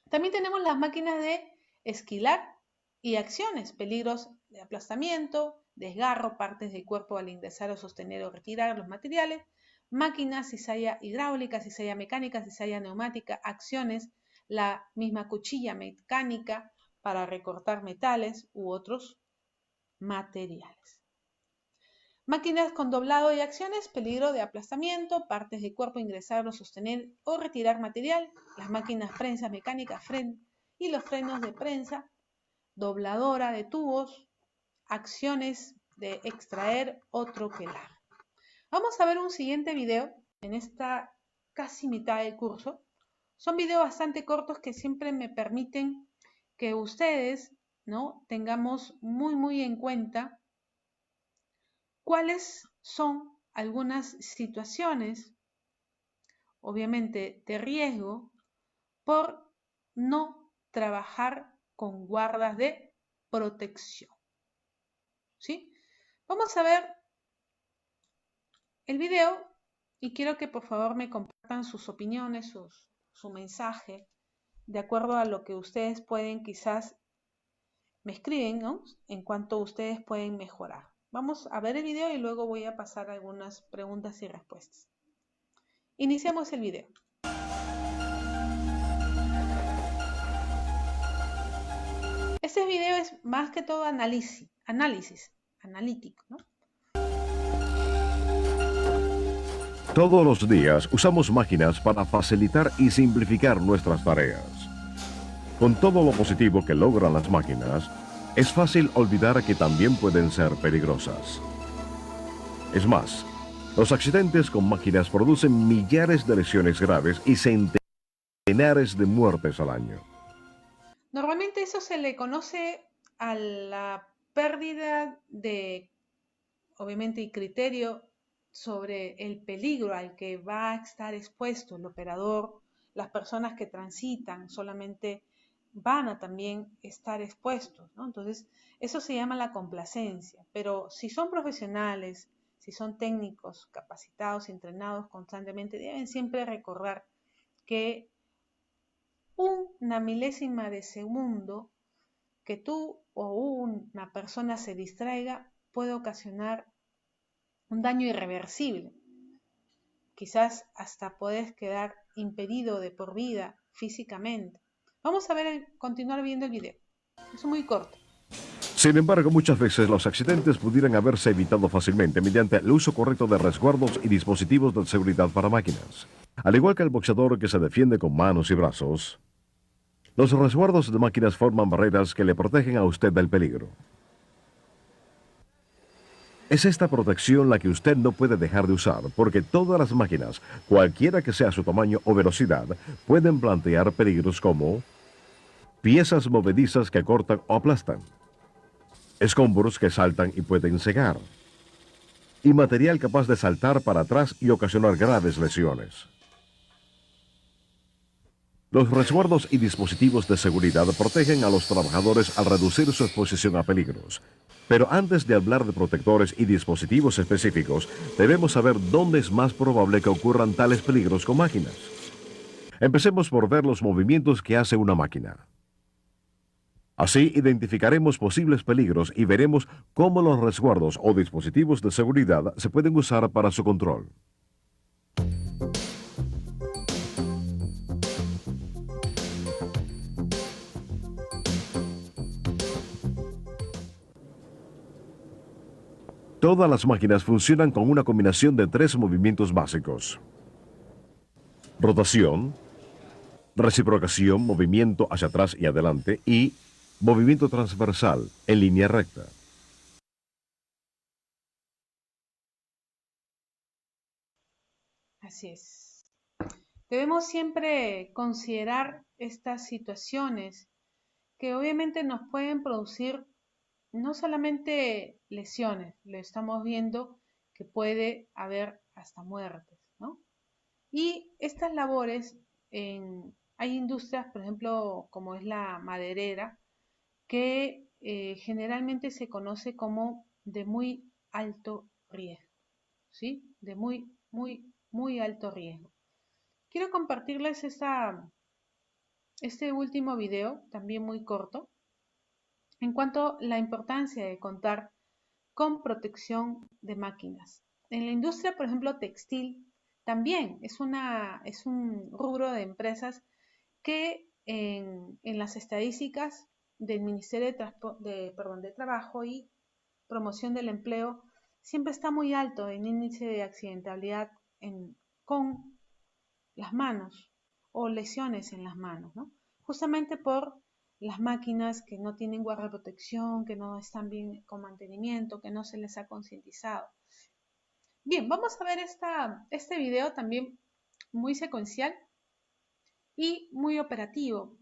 También tenemos las máquinas de esquilar y acciones, peligros de aplastamiento, desgarro, partes del cuerpo al ingresar o sostener o retirar los materiales, máquinas, cizalla hidráulica, cizalla mecánica, cizalla neumática, acciones, la misma cuchilla mecánica para recortar metales u otros materiales. Máquinas con doblado y acciones, peligro de aplastamiento, partes del cuerpo ingresar o sostener o retirar material, las máquinas prensas mecánicas y los frenos de prensa, dobladora de tubos, acciones de extraer o troquelar. Vamos a ver un siguiente video en esta casi mitad del curso. Son videos bastante cortos que siempre me permiten que ustedes, ¿no?, tengamos muy en cuenta cuáles son algunas situaciones, obviamente de riesgo, por no trabajar con guardas de protección. ¿Sí? Vamos a ver el video y quiero que por favor me compartan sus opiniones, su mensaje, de acuerdo a lo que ustedes pueden, quizás me escriben, ¿no?, en cuanto ustedes pueden mejorar. Vamos a ver el video y luego voy a pasar algunas preguntas y respuestas. Iniciamos el video. Este video es más que todo analítico, ¿no? Todos los días usamos máquinas para facilitar y simplificar nuestras tareas. Con todo lo positivo que logran las máquinas, es fácil olvidar que también pueden ser peligrosas. Es más, los accidentes con máquinas producen millares de lesiones graves y centenares de muertes al año. Normalmente eso se le conoce a la pérdida de, obviamente, y criterio sobre el peligro al que va a estar expuesto el operador. Las personas que transitan solamente van a también estar expuestos, ¿no? Entonces, eso se llama la complacencia. Pero si son profesionales, si son técnicos capacitados, entrenados constantemente, deben siempre recordar que una milésima de segundo que tú o una persona se distraiga puede ocasionar un daño irreversible. Quizás hasta puedes quedar impedido de por vida físicamente. Vamos a continuar viendo el video. Es muy corto. Sin embargo, muchas veces los accidentes pudieran haberse evitado fácilmente mediante el uso correcto de resguardos y dispositivos de seguridad para máquinas. Al igual que el boxeador que se defiende con manos y brazos, los resguardos de máquinas forman barreras que le protegen a usted del peligro. Es esta protección la que usted no puede dejar de usar, porque todas las máquinas, cualquiera que sea su tamaño o velocidad, pueden plantear peligros como piezas movedizas que cortan o aplastan, escombros que saltan y pueden cegar, y material capaz de saltar para atrás y ocasionar graves lesiones. Los resguardos y dispositivos de seguridad protegen a los trabajadores al reducir su exposición a peligros. Pero antes de hablar de protectores y dispositivos específicos, debemos saber dónde es más probable que ocurran tales peligros con máquinas. Empecemos por ver los movimientos que hace una máquina. Así identificaremos posibles peligros y veremos cómo los resguardos o dispositivos de seguridad se pueden usar para su control. Todas las máquinas funcionan con una combinación de 3 movimientos básicos: rotación, reciprocación, movimiento hacia atrás y adelante, y movimiento transversal, en línea recta. Así es. Debemos siempre considerar estas situaciones que obviamente nos pueden producir no solamente lesiones, lo estamos viendo que puede haber hasta muertes, ¿no? Y estas labores, hay industrias, por ejemplo, como es la maderera, que generalmente se conoce como de muy alto riesgo, ¿sí? De muy alto riesgo. Quiero compartirles este último video, también muy corto, en cuanto a la importancia de contar con protección de máquinas. En la industria, por ejemplo, textil, también es un rubro de empresas que en las estadísticas del Ministerio de Trabajo y Promoción del Empleo siempre está muy alto en índice de accidentabilidad con las manos o lesiones en las manos, ¿no? Justamente por las máquinas que no tienen guarda de protección, que no están bien con mantenimiento, que no se les ha concientizado. Bien, vamos a ver este video también muy secuencial y muy operativo.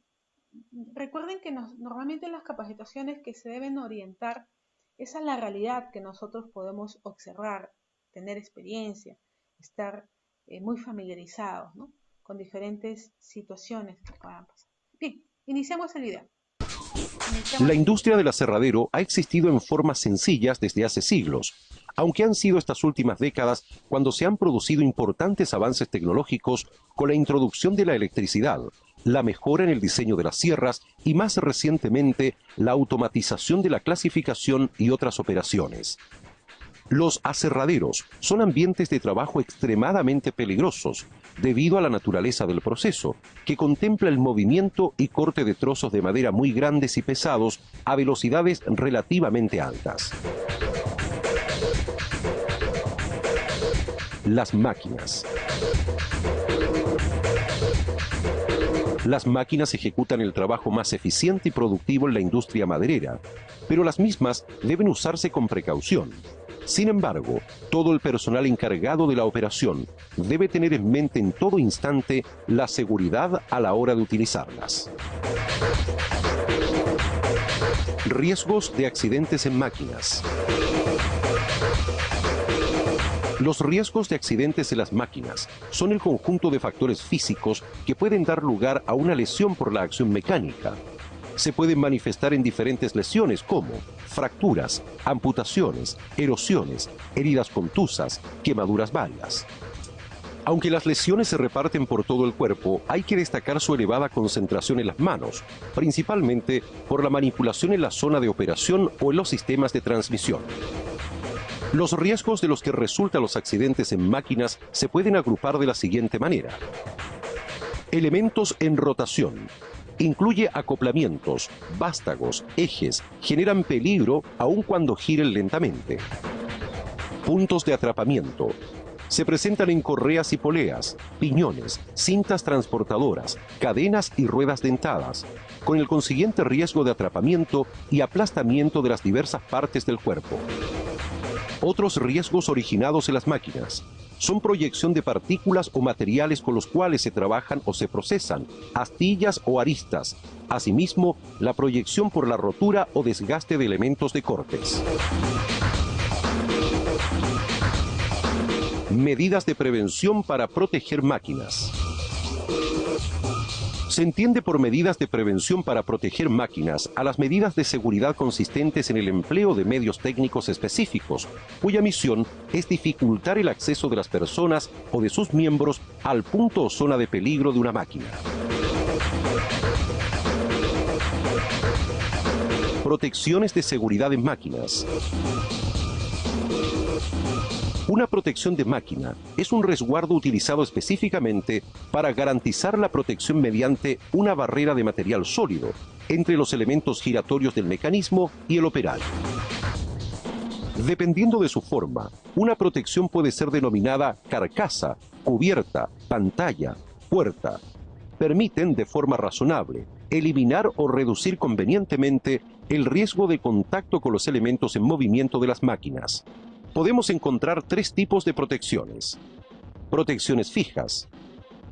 Recuerden que normalmente las capacitaciones que se deben orientar es a la realidad que nosotros podemos observar, tener experiencia, estar muy familiarizados, ¿no?, con diferentes situaciones que puedan pasar. Bien, iniciamos el video. La industria del aserradero ha existido en formas sencillas desde hace siglos, aunque han sido estas últimas décadas cuando se han producido importantes avances tecnológicos con la introducción de la electricidad, la mejora en el diseño de las sierras y más recientemente la automatización de la clasificación y otras operaciones. Los aserraderos son ambientes de trabajo extremadamente peligrosos debido a la naturaleza del proceso, que contempla el movimiento y corte de trozos de madera muy grandes y pesados a velocidades relativamente altas. Las máquinas. Las máquinas ejecutan el trabajo más eficiente y productivo en la industria maderera, pero las mismas deben usarse con precaución. Sin embargo, todo el personal encargado de la operación debe tener en mente en todo instante la seguridad a la hora de utilizarlas. Riesgos de accidentes en máquinas. Los riesgos de accidentes en las máquinas son el conjunto de factores físicos que pueden dar lugar a una lesión por la acción mecánica. Se pueden manifestar en diferentes lesiones como fracturas, amputaciones, erosiones, heridas contusas, quemaduras varias. Aunque las lesiones se reparten por todo el cuerpo, hay que destacar su elevada concentración en las manos, principalmente por la manipulación en la zona de operación o en los sistemas de transmisión. Los riesgos de los que resultan los accidentes en máquinas se pueden agrupar de la siguiente manera. Elementos en rotación. Incluye acoplamientos, vástagos, ejes, generan peligro aun cuando giren lentamente. Puntos de atrapamiento. Se presentan en correas y poleas, piñones, cintas transportadoras, cadenas y ruedas dentadas, con el consiguiente riesgo de atrapamiento y aplastamiento de las diversas partes del cuerpo. Otros riesgos originados en las máquinas son proyección de partículas o materiales con los cuales se trabajan o se procesan, astillas o aristas. Asimismo, la proyección por la rotura o desgaste de elementos de cortes. Medidas de prevención para proteger máquinas. Se entiende por medidas de prevención para proteger máquinas a las medidas de seguridad consistentes en el empleo de medios técnicos específicos, cuya misión es dificultar el acceso de las personas o de sus miembros al punto o zona de peligro de una máquina. Protecciones de seguridad en máquinas. Una protección de máquina es un resguardo utilizado específicamente para garantizar la protección mediante una barrera de material sólido entre los elementos giratorios del mecanismo y el operario. Dependiendo de su forma, una protección puede ser denominada carcasa, cubierta, pantalla, puerta. Permiten, de forma razonable, eliminar o reducir convenientemente el riesgo de contacto con los elementos en movimiento de las máquinas. Podemos encontrar tres tipos de protecciones. Protecciones fijas.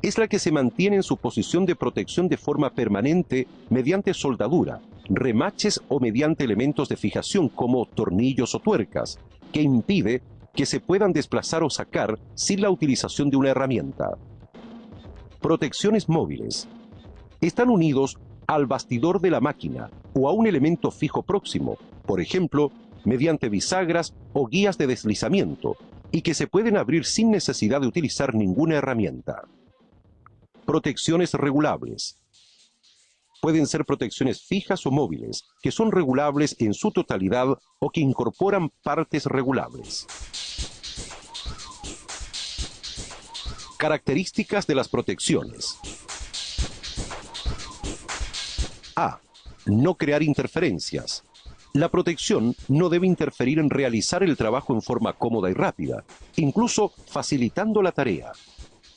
Es la que se mantiene en su posición de protección de forma permanente mediante soldadura, remaches o mediante elementos de fijación como tornillos o tuercas, que impide que se puedan desplazar o sacar sin la utilización de una herramienta. Protecciones móviles. Están unidos al bastidor de la máquina o a un elemento fijo próximo, por ejemplo, mediante bisagras o guías de deslizamiento, y que se pueden abrir sin necesidad de utilizar ninguna herramienta. Protecciones regulables. Pueden ser protecciones fijas o móviles, que son regulables en su totalidad o que incorporan partes regulables. Características de las protecciones. A. No crear interferencias. La protección no debe interferir en realizar el trabajo en forma cómoda y rápida, incluso facilitando la tarea.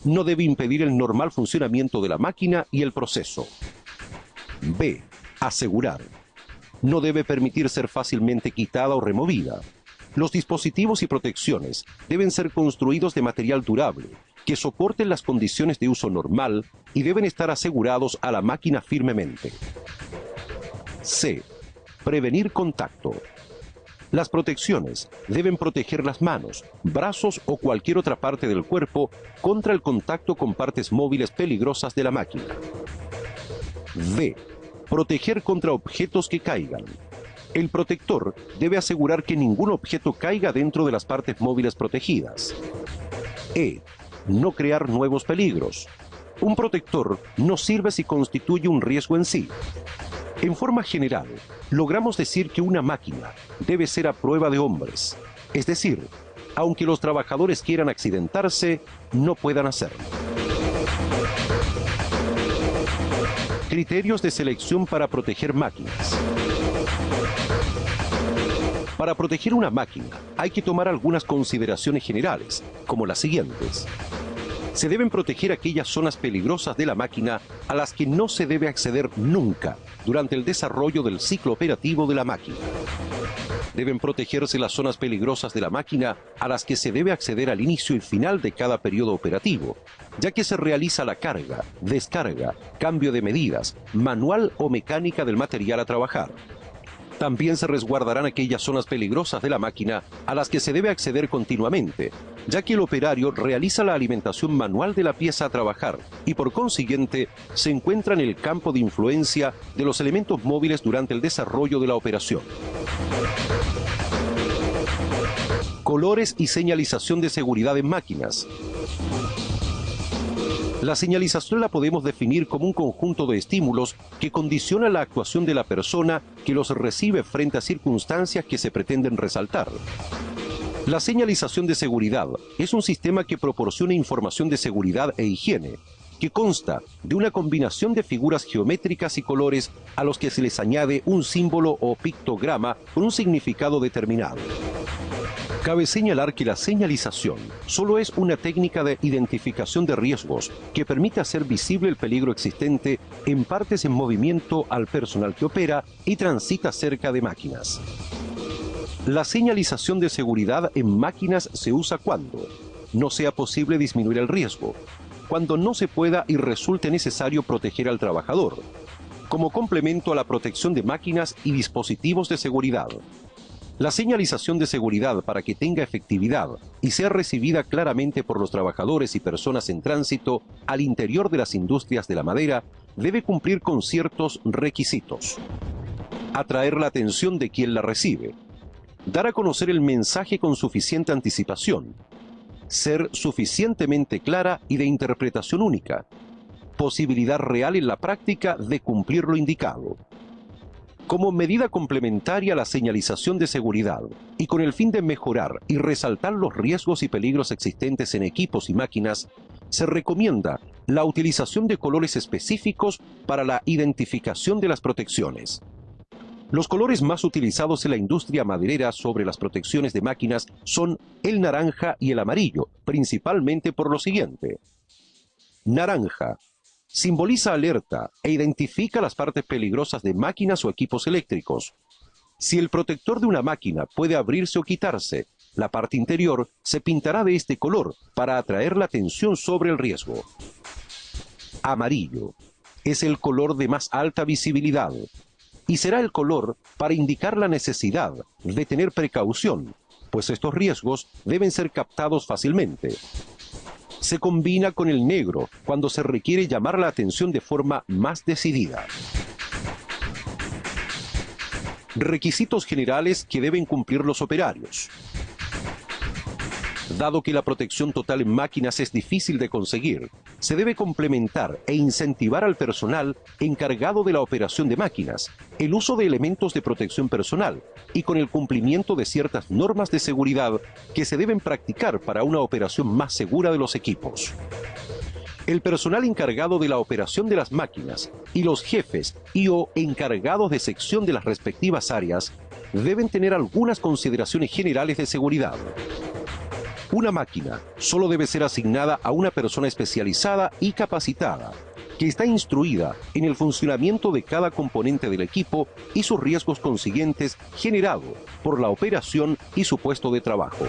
No debe impedir el normal funcionamiento de la máquina y el proceso. B. Asegurar. No debe permitir ser fácilmente quitada o removida. Los dispositivos y protecciones deben ser construidos de material durable, que soporten las condiciones de uso normal y deben estar asegurados a la máquina firmemente. C. Prevenir contacto. Las protecciones deben proteger las manos, brazos o cualquier otra parte del cuerpo contra el contacto con partes móviles peligrosas de la máquina. D. Proteger contra objetos que caigan. El protector debe asegurar que ningún objeto caiga dentro de las partes móviles protegidas. E. No crear nuevos peligros. Un protector no sirve si constituye un riesgo en sí. En forma general, logramos decir que una máquina debe ser a prueba de hombres. Es decir, aunque los trabajadores quieran accidentarse, no puedan hacerlo. Criterios de selección para proteger máquinas. Para proteger una máquina, hay que tomar algunas consideraciones generales, como las siguientes. Se deben proteger aquellas zonas peligrosas de la máquina a las que no se debe acceder nunca durante el desarrollo del ciclo operativo de la máquina. Deben protegerse las zonas peligrosas de la máquina a las que se debe acceder al inicio y final de cada periodo operativo, ya que se realiza la carga, descarga, cambio de medidas, manual o mecánica del material a trabajar. También se resguardarán aquellas zonas peligrosas de la máquina a las que se debe acceder continuamente, ya que el operario realiza la alimentación manual de la pieza a trabajar y por consiguiente se encuentra en el campo de influencia de los elementos móviles durante el desarrollo de la operación. Colores y señalización de seguridad en máquinas. La señalización la podemos definir como un conjunto de estímulos que condiciona la actuación de la persona que los recibe frente a circunstancias que se pretenden resaltar. La señalización de seguridad es un sistema que proporciona información de seguridad e higiene, que consta de una combinación de figuras geométricas y colores a los que se les añade un símbolo o pictograma con un significado determinado. Cabe señalar que la señalización solo es una técnica de identificación de riesgos que permite hacer visible el peligro existente en partes en movimiento al personal que opera y transita cerca de máquinas. La señalización de seguridad en máquinas se usa cuando no sea posible disminuir el riesgo, cuando no se pueda y resulte necesario proteger al trabajador, como complemento a la protección de máquinas y dispositivos de seguridad. La señalización de seguridad, para que tenga efectividad y sea recibida claramente por los trabajadores y personas en tránsito al interior de las industrias de la madera, debe cumplir con ciertos requisitos. Atraer la atención de quien la recibe. Dar a conocer el mensaje con suficiente anticipación. Ser suficientemente clara y de interpretación única. Posibilidad real en la práctica de cumplir lo indicado. Como medida complementaria a la señalización de seguridad y con el fin de mejorar y resaltar los riesgos y peligros existentes en equipos y máquinas, se recomienda la utilización de colores específicos para la identificación de las protecciones. Los colores más utilizados en la industria maderera sobre las protecciones de máquinas son el naranja y el amarillo, principalmente por lo siguiente. Naranja. Simboliza alerta e identifica las partes peligrosas de máquinas o equipos eléctricos. Si el protector de una máquina puede abrirse o quitarse, la parte interior se pintará de este color para atraer la atención sobre el riesgo. Amarillo. Es el color de más alta visibilidad y será el color para indicar la necesidad de tener precaución, pues estos riesgos deben ser captados fácilmente. Se combina con el negro cuando se requiere llamar la atención de forma más decidida. Requisitos generales que deben cumplir los operarios. Dado que la protección total en máquinas es difícil de conseguir, se debe complementar e incentivar al personal encargado de la operación de máquinas, el uso de elementos de protección personal y con el cumplimiento de ciertas normas de seguridad que se deben practicar para una operación más segura de los equipos. El personal encargado de la operación de las máquinas y los jefes y/o encargados de sección de las respectivas áreas deben tener algunas consideraciones generales de seguridad. Una máquina solo debe ser asignada a una persona especializada y capacitada, que está instruida en el funcionamiento de cada componente del equipo y sus riesgos consiguientes generados por la operación y su puesto de trabajo.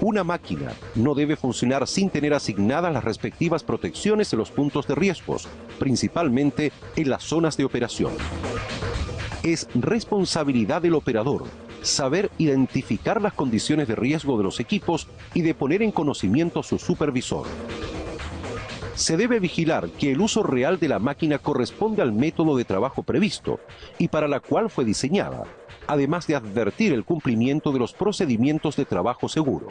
Una máquina no debe funcionar sin tener asignadas las respectivas protecciones en los puntos de riesgos, principalmente en las zonas de operación. Es responsabilidad del operador saber identificar las condiciones de riesgo de los equipos y de poner en conocimiento a su supervisor. Se debe vigilar que el uso real de la máquina corresponde al método de trabajo previsto y para la cual fue diseñada, además de advertir el cumplimiento de los procedimientos de trabajo seguro.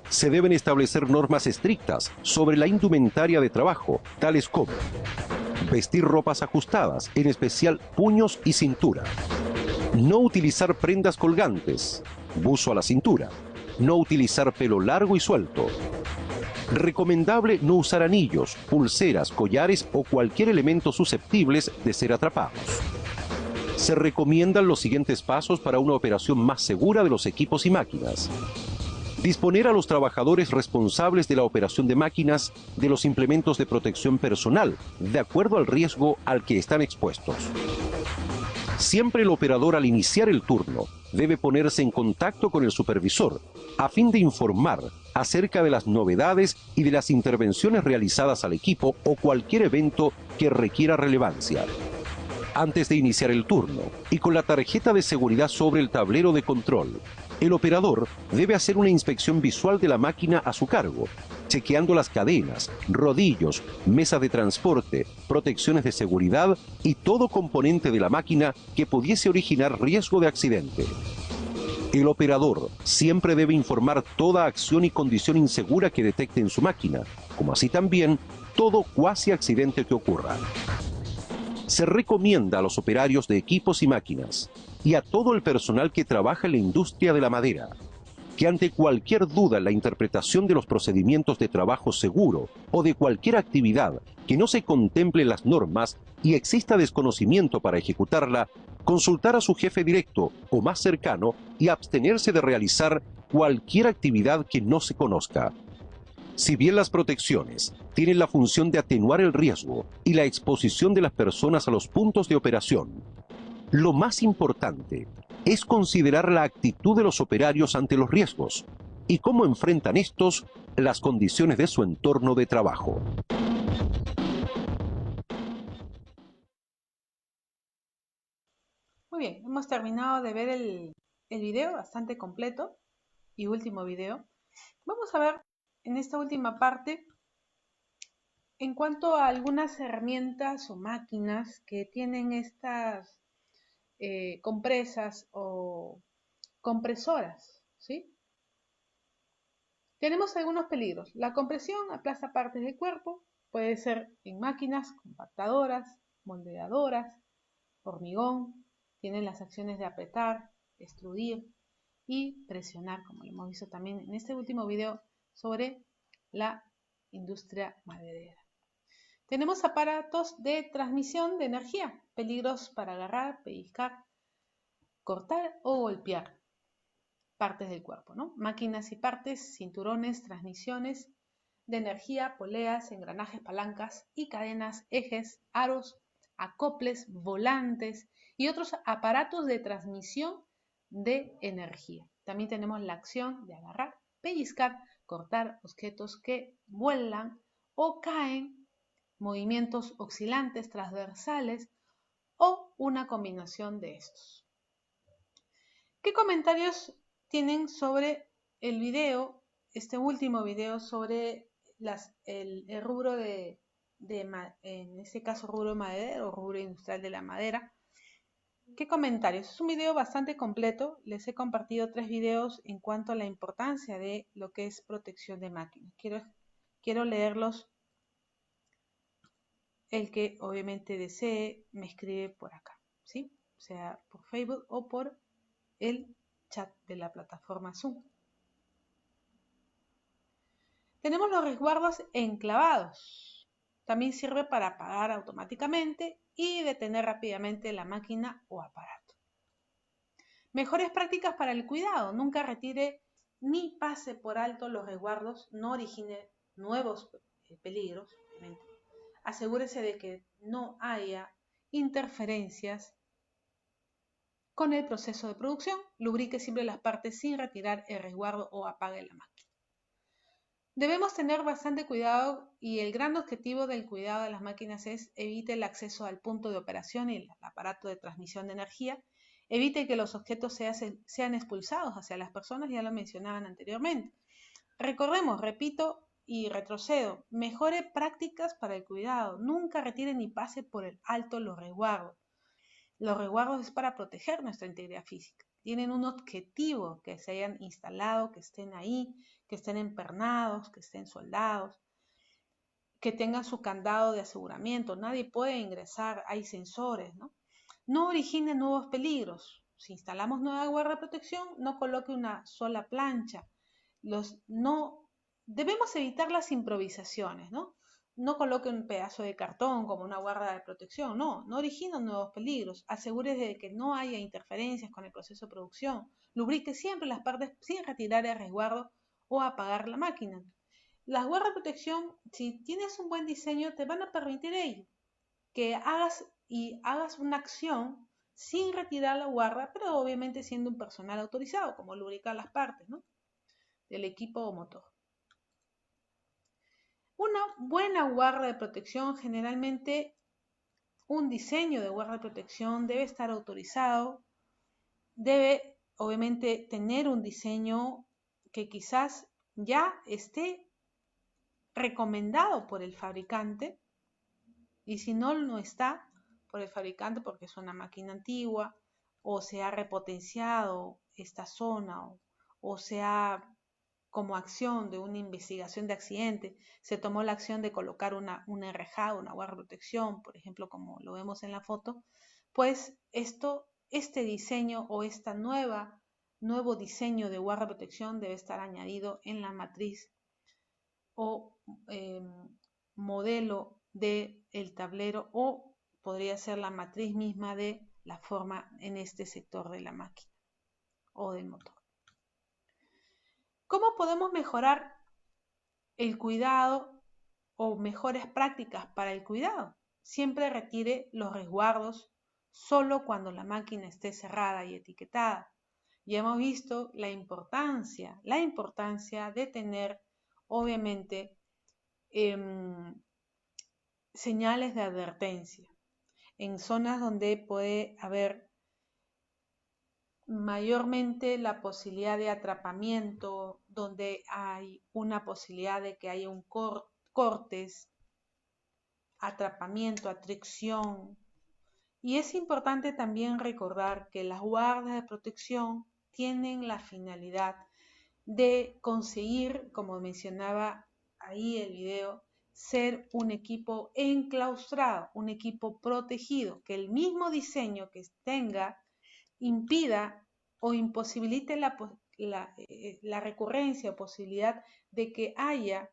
Se deben establecer normas estrictas sobre la indumentaria de trabajo, tales como vestir ropas ajustadas, en especial puños y cintura. No utilizar prendas colgantes, buzo a la cintura. No utilizar pelo largo y suelto. Recomendable no usar anillos, pulseras, collares o cualquier elemento susceptibles de ser atrapados. Se recomiendan los siguientes pasos para una operación más segura de los equipos y máquinas. Disponer a los trabajadores responsables de la operación de máquinas de los implementos de protección personal, de acuerdo al riesgo al que están expuestos. Siempre el operador, al iniciar el turno, debe ponerse en contacto con el supervisor a fin de informar acerca de las novedades y de las intervenciones realizadas al equipo o cualquier evento que requiera relevancia. Antes de iniciar el turno y con la tarjeta de seguridad sobre el tablero de control, el operador debe hacer una inspección visual de la máquina a su cargo, chequeando las cadenas, rodillos, mesas de transporte, protecciones de seguridad y todo componente de la máquina que pudiese originar riesgo de accidente. El operador siempre debe informar toda acción y condición insegura que detecte en su máquina, como así también todo cuasi accidente que ocurra. Se recomienda a los operarios de equipos y máquinas y a todo el personal que trabaja en la industria de la madera que ante cualquier duda en la interpretación de los procedimientos de trabajo seguro o de cualquier actividad que no se contemple en las normas y exista desconocimiento para ejecutarla, consultar a su jefe directo o más cercano y abstenerse de realizar cualquier actividad que no se conozca. Si bien las protecciones tienen la función de atenuar el riesgo y la exposición de las personas a los puntos de operación, lo más importante es considerar la actitud de los operarios ante los riesgos y cómo enfrentan estos las condiciones de su entorno de trabajo. Muy bien, hemos terminado de ver el video bastante completo y último video. Vamos a ver en esta última parte en cuanto a algunas herramientas o máquinas que tienen estas compresas o compresoras, ¿sí? Tenemos algunos peligros. La compresión aplasta partes del cuerpo, puede ser en máquinas compactadoras, moldeadoras, hormigón, tienen las acciones de apretar, extrudir y presionar, como lo hemos visto también en este último video sobre la industria maderera. Tenemos aparatos de transmisión de energía, peligros para agarrar, pellizcar, cortar o golpear partes del cuerpo, ¿no? Máquinas y partes, cinturones, transmisiones de energía, poleas, engranajes, palancas y cadenas, ejes, aros, acoples, volantes y otros aparatos de transmisión de energía. También tenemos la acción de agarrar, pellizcar, cortar objetos que vuelan o caen, movimientos oscilantes, transversales o una combinación de estos. ¿Qué comentarios tienen sobre el video, este último video sobre el rubro en este caso rubro maderero o rubro industrial de la madera? ¿Qué comentarios? Es un video bastante completo, les he compartido 3 videos en cuanto a la importancia de lo que es protección de máquinas. Quiero leerlos, el que obviamente desee me escribe por acá, ¿sí? Sea por Facebook o por el chat de la plataforma Zoom. Tenemos los resguardos enclavados. También sirve para apagar automáticamente y detener rápidamente la máquina o aparato. Mejores prácticas para el cuidado. Nunca retire ni pase por alto los resguardos, no origine nuevos peligros. Asegúrese de que no haya interferencias con el proceso de producción. Lubrique siempre las partes sin retirar el resguardo o apague la máquina. Debemos tener bastante cuidado y el gran objetivo del cuidado de las máquinas es evite el acceso al punto de operación y el aparato de transmisión de energía, evite que los objetos sean expulsados hacia las personas, ya lo mencionaban anteriormente. Recordemos, repito y retrocedo, mejore prácticas para el cuidado, nunca retire ni pase por el alto los resguardos. Los resguardos es para proteger nuestra integridad física. Tienen un objetivo, que se hayan instalado, que estén ahí, que estén empernados, que estén soldados, que tengan su candado de aseguramiento. Nadie puede ingresar, hay sensores, ¿no? No origine nuevos peligros. Si instalamos nueva guarda de protección, no coloque una sola plancha. Debemos evitar las improvisaciones, ¿no? No coloque un pedazo de cartón como una guarda de protección, no origina nuevos peligros. Asegúrese de que no haya interferencias con el proceso de producción. Lubrique siempre las partes sin retirar el resguardo o apagar la máquina. Las guardas de protección, si tienes un buen diseño, te van a permitir ello, que hagas una acción sin retirar la guarda, pero obviamente siendo un personal autorizado, como lubricar las partes, ¿no?, del equipo o motor. Una buena guarda de protección, generalmente un diseño de guarda de protección debe estar autorizado, debe obviamente tener un diseño que quizás ya esté recomendado por el fabricante, y si no está por el fabricante porque es una máquina antigua o se ha repotenciado esta zona o se ha, como acción de una investigación de accidente, se tomó la acción de colocar un enrejado, una guarda de protección, por ejemplo, como lo vemos en la foto, pues este diseño o esta nueva nuevo diseño de guarda de protección debe estar añadido en la matriz o modelo del tablero, o podría ser la matriz misma de la forma en este sector de la máquina o del motor. ¿Cómo podemos mejorar el cuidado o mejores prácticas para el cuidado? Siempre retire los resguardos solo cuando la máquina esté cerrada y etiquetada. Ya hemos visto la importancia de tener, obviamente, señales de advertencia en zonas donde puede haber mayormente la posibilidad de atrapamiento, donde hay una posibilidad de que haya un cortes, atrapamiento, atracción. Y es importante también recordar que las guardas de protección tienen la finalidad de conseguir, como mencionaba ahí el video, ser un equipo enclaustrado, un equipo protegido, que el mismo diseño que tenga impida o imposibilite la recurrencia o posibilidad de que haya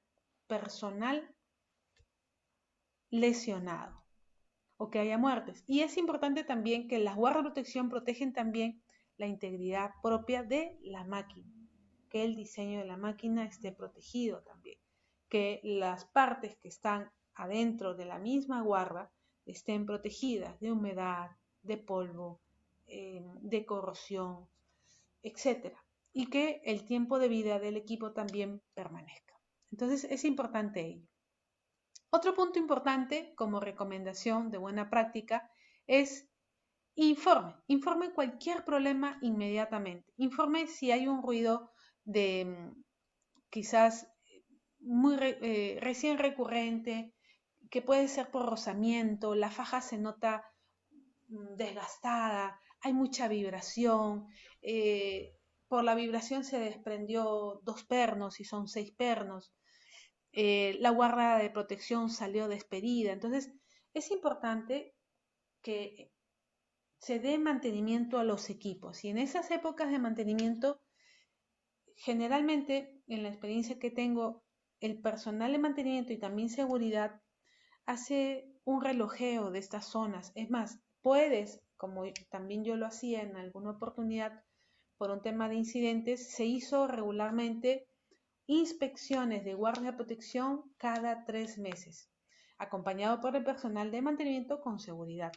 personal lesionado o que haya muertes. Y es importante también que las guardas de protección protegen también la integridad propia de la máquina, que el diseño de la máquina esté protegido también, que las partes que están adentro de la misma guarda estén protegidas de humedad, de polvo, de corrosión, etcétera, y que el tiempo de vida del equipo también permanezca. Entonces es importante ello. Otro punto importante como recomendación de buena práctica es informe cualquier problema inmediatamente. Informe si hay un ruido de quizás muy recién recurrente, que puede ser por rozamiento, la faja se nota desgastada, hay mucha vibración, por la vibración se desprendió 2 pernos y son 6 pernos, la guarda de protección salió despedida. Entonces es importante que se dé mantenimiento a los equipos, y en esas épocas de mantenimiento, generalmente en la experiencia que tengo, el personal de mantenimiento y también seguridad hace un relojeo de estas zonas. Es más, puedes, como también yo lo hacía en alguna oportunidad por un tema de incidentes, se hizo regularmente inspecciones de guardia de protección cada 3 meses, acompañado por el personal de mantenimiento con seguridad.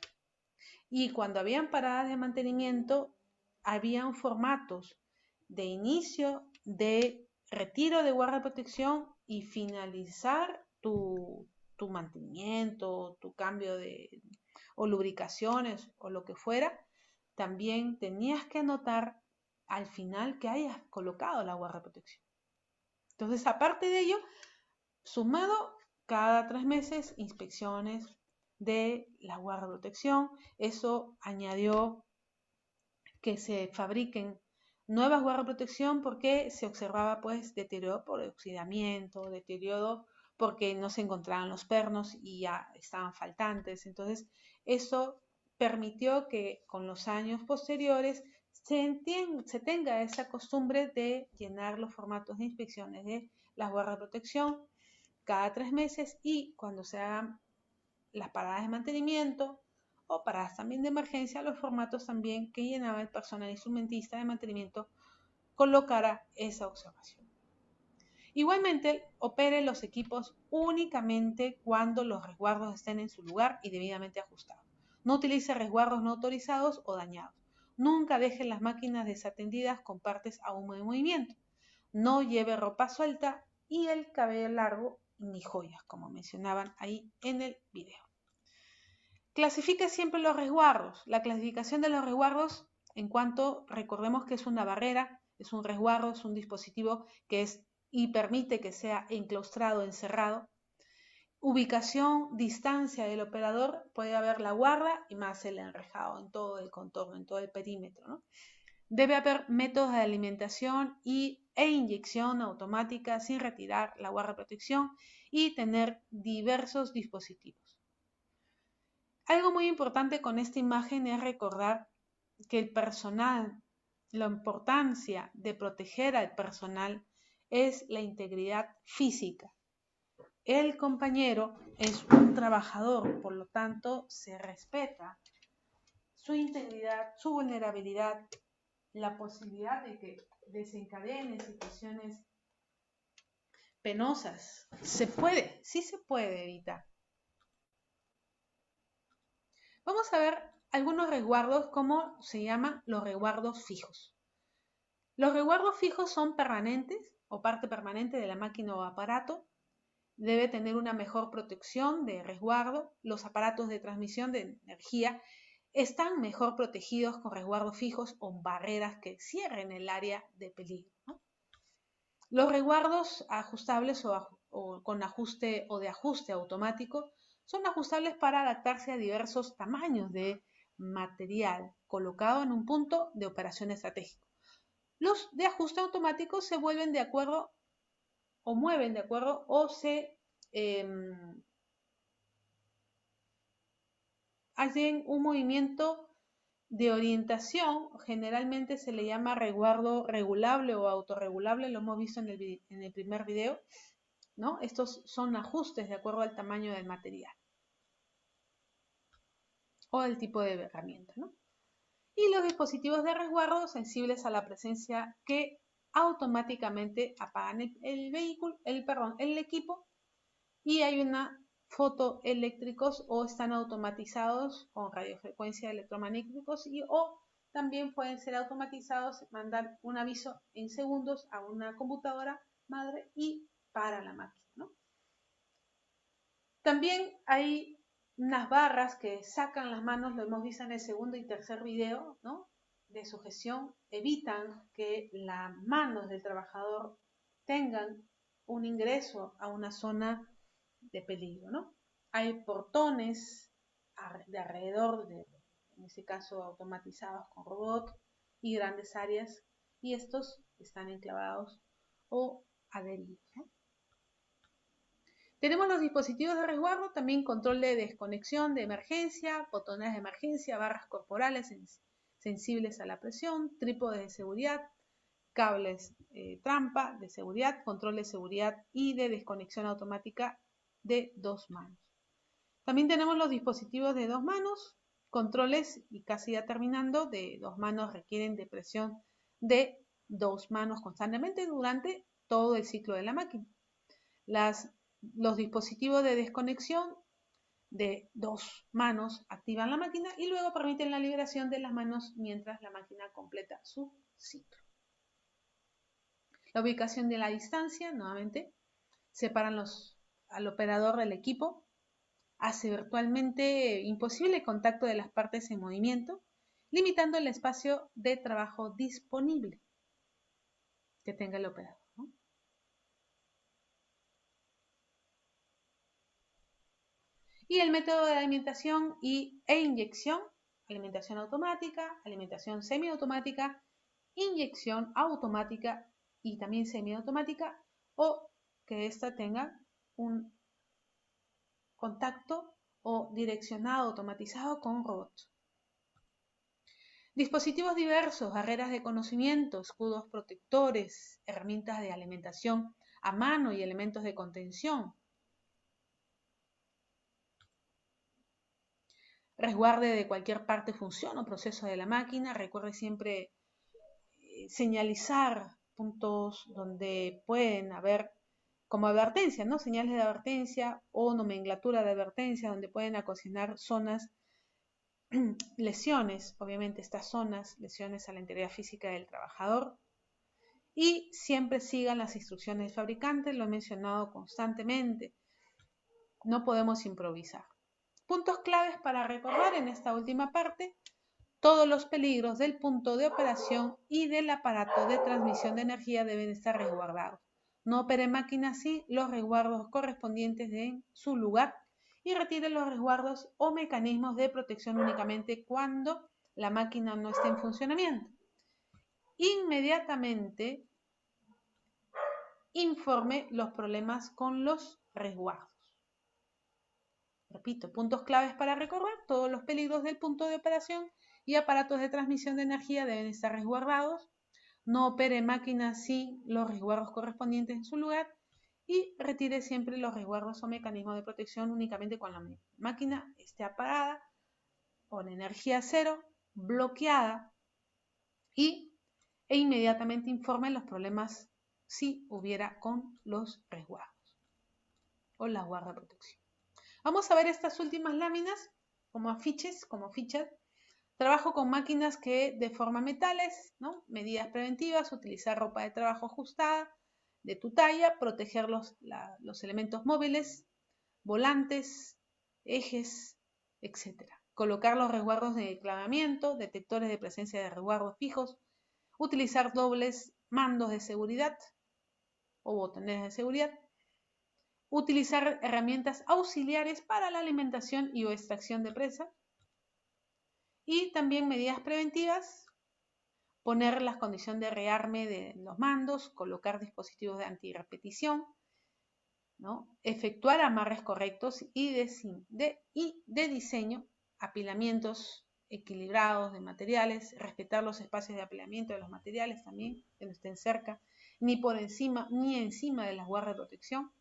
Y cuando habían paradas de mantenimiento, habían formatos de inicio, de retiro de guardia de protección y finalizar tu mantenimiento, tu cambio de o lubricaciones o lo que fuera. También tenías que anotar al final que hayas colocado la guardia de protección. Entonces, aparte de ello, sumado cada 3 meses, inspecciones de la guarda de protección. Eso añadió que se fabriquen nuevas guardas de protección porque se observaba pues deterioro por oxidamiento, deterioro porque no se encontraban los pernos y ya estaban faltantes. Entonces eso permitió que con los años posteriores se tenga esa costumbre de llenar los formatos de inspecciones de las guardas de protección cada 3 meses, y cuando se hagan las paradas de mantenimiento o paradas también de emergencia, los formatos también que llenaba el personal instrumentista de mantenimiento colocara esa observación. Igualmente, opere los equipos únicamente cuando los resguardos estén en su lugar y debidamente ajustados. No utilice resguardos no autorizados o dañados. Nunca deje las máquinas desatendidas con partes aún en movimiento. No lleve ropa suelta y el cabello largo ni joyas, como mencionaban ahí en el video. Clasifique siempre los resguardos. La clasificación de los resguardos, en cuanto recordemos que es una barrera, es un resguardo, es un dispositivo que es y permite que sea enclaustrado, encerrado. Ubicación, distancia del operador, puede haber la guarda y más el enrejado en todo el contorno, en todo el perímetro, ¿no? Debe haber métodos de alimentación e inyección automática sin retirar la guarda de protección y tener diversos dispositivos. Algo muy importante con esta imagen es recordar que el personal la importancia de proteger al personal es la integridad física. El compañero es un trabajador, por lo tanto se respeta su integridad, su vulnerabilidad, la posibilidad de que desencadene situaciones penosas. Se puede, sí se puede evitar. Vamos a ver algunos resguardos, como se llaman los resguardos fijos. Los resguardos fijos son permanentes o parte permanente de la máquina o aparato. Debe tener una mejor protección de resguardo. Los aparatos de transmisión de energía están mejor protegidos con resguardos fijos o barreras que cierren el área de peligro, ¿no? Los resguardos ajustables o con ajuste o de ajuste automático son ajustables para adaptarse a diversos tamaños de material colocado en un punto de operación estratégico. Los de ajuste automático se vuelven de acuerdo o mueven de acuerdo o se hacen un movimiento de orientación. Generalmente se le llama resguardo regulable o autorregulable, lo hemos visto en el primer video, ¿no? Estos son ajustes de acuerdo al tamaño del material o el tipo de herramienta, ¿no? Y los dispositivos de resguardo sensibles a la presencia que automáticamente apagan el equipo, y hay una fotoeléctricos o están automatizados con radiofrecuencia electromagnéticos o también pueden ser automatizados, mandar un aviso en segundos a una computadora madre y para la máquina, ¿no? También hay unas barras que sacan las manos, lo hemos visto en el segundo y tercer video, ¿no?, de sujeción, evitan que las manos del trabajador tengan un ingreso a una zona de peligro, ¿no? Hay portones de alrededor, en este caso automatizados con robot, y grandes áreas, y estos están enclavados o adheridos, ¿no? Tenemos los dispositivos de resguardo, también control de desconexión de emergencia, botones de emergencia, barras corporales sensibles a la presión, trípodes de seguridad, cables trampa de seguridad, control de seguridad y de desconexión automática de 2 manos. También tenemos los dispositivos de 2 manos, controles, y casi ya terminando, de 2 manos requieren de presión de 2 manos constantemente durante todo el ciclo de la máquina. Los dispositivos de desconexión de 2 manos activan la máquina y luego permiten la liberación de las manos mientras la máquina completa su ciclo. La ubicación de la distancia, nuevamente, separan al operador del equipo, hace virtualmente imposible el contacto de las partes en movimiento, limitando el espacio de trabajo disponible que tenga el operador, ¿no? Y el método de alimentación e inyección: alimentación automática, alimentación semiautomática, inyección automática y también semiautomática, o que ésta tenga un contacto o direccionado automatizado con robots. Dispositivos diversos, barreras de conocimiento, escudos protectores, herramientas de alimentación a mano y elementos de contención. Resguarde de cualquier parte, función o proceso de la máquina. Recuerde siempre señalizar puntos donde pueden haber, como advertencia, ¿no?, señales de advertencia o nomenclatura de advertencia, donde pueden ocasionar zonas, lesiones, obviamente estas zonas, lesiones a la integridad física del trabajador. Y siempre sigan las instrucciones del fabricante, lo he mencionado constantemente, no podemos improvisar. Puntos claves para recordar en esta última parte: todos los peligros del punto de operación y del aparato de transmisión de energía deben estar resguardados. No opere máquina sin los resguardos correspondientes en su lugar y retire los resguardos o mecanismos de protección únicamente cuando la máquina no esté en funcionamiento. Inmediatamente informe los problemas con los resguardos. Repito, puntos claves para recordar: todos los peligros del punto de operación y aparatos de transmisión de energía deben estar resguardados. No opere máquinas sin los resguardos correspondientes en su lugar y retire siempre los resguardos o mecanismos de protección únicamente cuando la máquina esté apagada, con energía cero, bloqueada e inmediatamente informe los problemas si hubiera con los resguardos o las guardas de protección. Vamos a ver estas últimas láminas como afiches, como fichas. Trabajo con máquinas que deforman metales, ¿no? Medidas preventivas, utilizar ropa de trabajo ajustada de tu talla, proteger los elementos móviles, volantes, ejes, etc. Colocar los resguardos de clavamiento, detectores de presencia de resguardos fijos, utilizar dobles mandos de seguridad o botones de seguridad, utilizar herramientas auxiliares para la alimentación y o extracción de presa, y también medidas preventivas, poner las condiciones de rearme de los mandos, colocar dispositivos de antirrepetición, ¿no? Efectuar amarres correctos y de diseño, apilamientos equilibrados de materiales, respetar los espacios de apilamiento de los materiales también, que no estén cerca, ni por encima ni encima de las guardas de protección.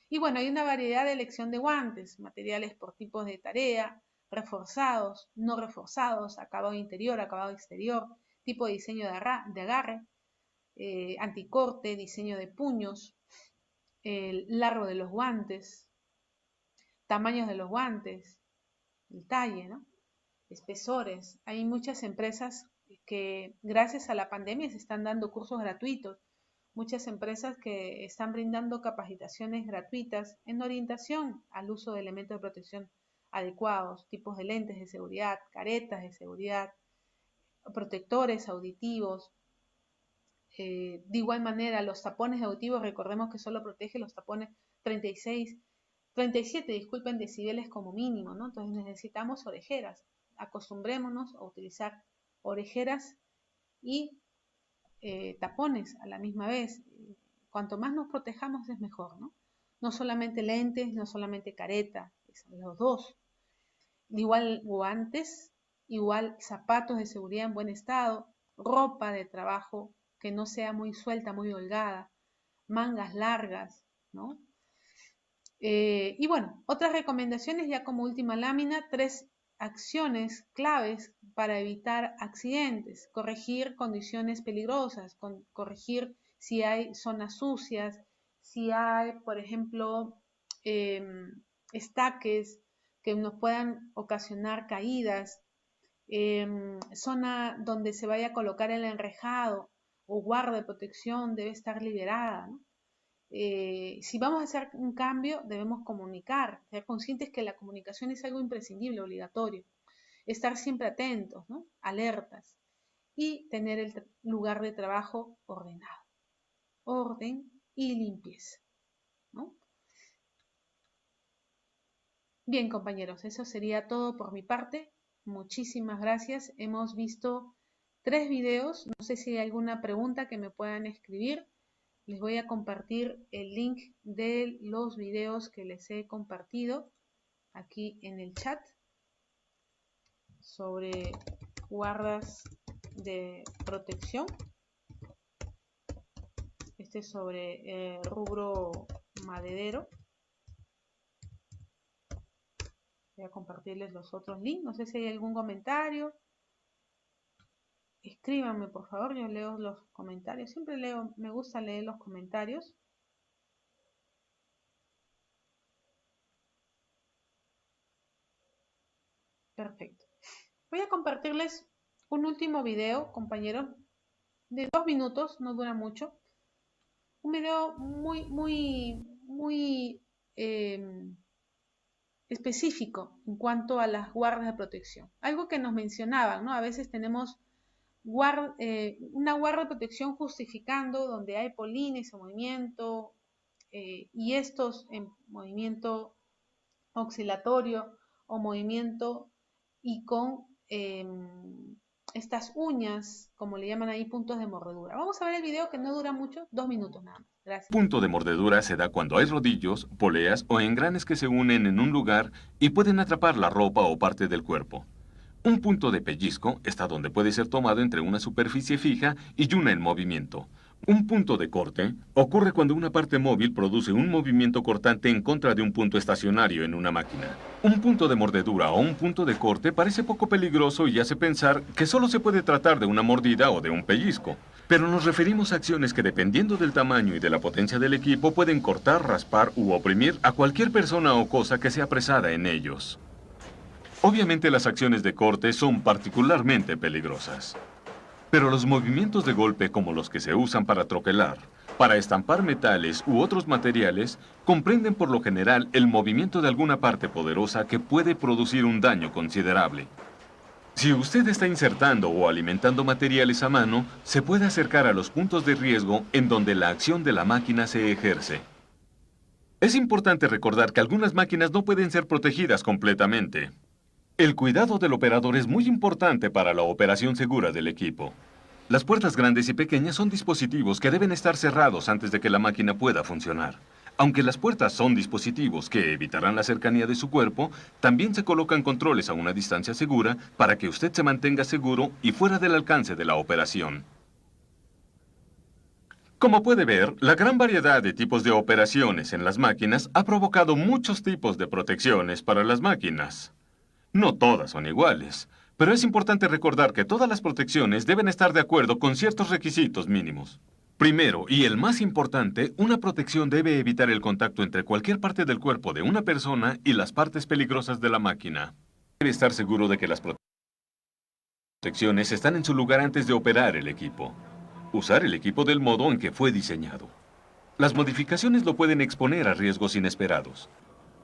Y bueno, hay una variedad de elección de guantes, materiales por tipos de tarea, reforzados, no reforzados, acabado interior, acabado exterior, tipo de diseño de agarre, anticorte, diseño de puños, el largo de los guantes, tamaños de los guantes, el talle, ¿no? Espesores. Hay muchas empresas que gracias a la pandemia se están dando cursos gratuitos, muchas empresas que están brindando capacitaciones gratuitas en orientación al uso de elementos de protección adecuados, tipos de lentes de seguridad, caretas de seguridad, protectores auditivos. De igual manera, los tapones auditivos, recordemos que solo protege los tapones 37, disculpen, decibeles como mínimo, ¿no? Entonces necesitamos orejeras. Acostumbrémonos a utilizar orejeras y tapones a la misma vez. Cuanto más nos protejamos es mejor, ¿no? No solamente lentes, no solamente careta, los dos. Igual guantes, igual zapatos de seguridad en buen estado, ropa de trabajo que no sea muy suelta, muy holgada, mangas largas, ¿no? Y bueno, otras recomendaciones ya como última lámina, 3 acciones claves para evitar accidentes: corregir condiciones peligrosas, corregir si hay zonas sucias, si hay, por ejemplo, estaques que nos puedan ocasionar caídas, zona donde se vaya a colocar el enrejado o guarda de protección debe estar liberada, ¿no? Si vamos a hacer un cambio, debemos comunicar, ser conscientes que la comunicación es algo imprescindible, obligatorio, estar siempre atentos, ¿no? Alertas y tener el lugar de trabajo ordenado, orden y limpieza, ¿no? Bien, compañeros, eso sería todo por mi parte. Muchísimas gracias. Hemos visto 3 videos. No sé si hay alguna pregunta que me puedan escribir. Les voy a compartir el link de los videos que les he compartido aquí en el chat sobre guardas de protección. Este es sobre el rubro maderero. Voy a compartirles los otros links. No sé si hay algún comentario. Escríbanme, por favor, yo leo los comentarios. Siempre leo, me gusta leer los comentarios. Perfecto. Voy a compartirles un último video, compañeros, de 2 minutos, no dura mucho. Un video muy específico en cuanto a las guardas de protección. Algo que nos mencionaban, ¿no? A veces tenemos una guarda de protección justificando donde hay polines en movimiento y estos en movimiento oscilatorio o movimiento y con estas uñas, como le llaman ahí, puntos de mordedura. Vamos a ver el video que no dura mucho, 2 minutos nada más. Gracias. Punto de mordedura se da cuando hay rodillos, poleas o engranes que se unen en un lugar y pueden atrapar la ropa o parte del cuerpo. Un punto de pellizco está donde puede ser tomado entre una superficie fija y una en movimiento. Un punto de corte ocurre cuando una parte móvil produce un movimiento cortante en contra de un punto estacionario en una máquina. Un punto de mordedura o un punto de corte parece poco peligroso y hace pensar que solo se puede tratar de una mordida o de un pellizco. Pero nos referimos a acciones que, dependiendo del tamaño y de la potencia del equipo, pueden cortar, raspar u oprimir a cualquier persona o cosa que sea apresada en ellos. Obviamente las acciones de corte son particularmente peligrosas. Pero los movimientos de golpe como los que se usan para troquelar, para estampar metales u otros materiales, comprenden por lo general el movimiento de alguna parte poderosa que puede producir un daño considerable. Si usted está insertando o alimentando materiales a mano, se puede acercar a los puntos de riesgo en donde la acción de la máquina se ejerce. Es importante recordar que algunas máquinas no pueden ser protegidas completamente. El cuidado del operador es muy importante para la operación segura del equipo. Las puertas grandes y pequeñas son dispositivos que deben estar cerrados antes de que la máquina pueda funcionar. Aunque las puertas son dispositivos que evitarán la cercanía de su cuerpo, también se colocan controles a una distancia segura para que usted se mantenga seguro y fuera del alcance de la operación. Como puede ver, la gran variedad de tipos de operaciones en las máquinas ha provocado muchos tipos de protecciones para las máquinas. No todas son iguales, pero es importante recordar que todas las protecciones deben estar de acuerdo con ciertos requisitos mínimos. Primero, y el más importante, una protección debe evitar el contacto entre cualquier parte del cuerpo de una persona y las partes peligrosas de la máquina. Debe estar seguro de que las protecciones están en su lugar antes de operar el equipo. Usar el equipo del modo en que fue diseñado. Las modificaciones lo pueden exponer a riesgos inesperados.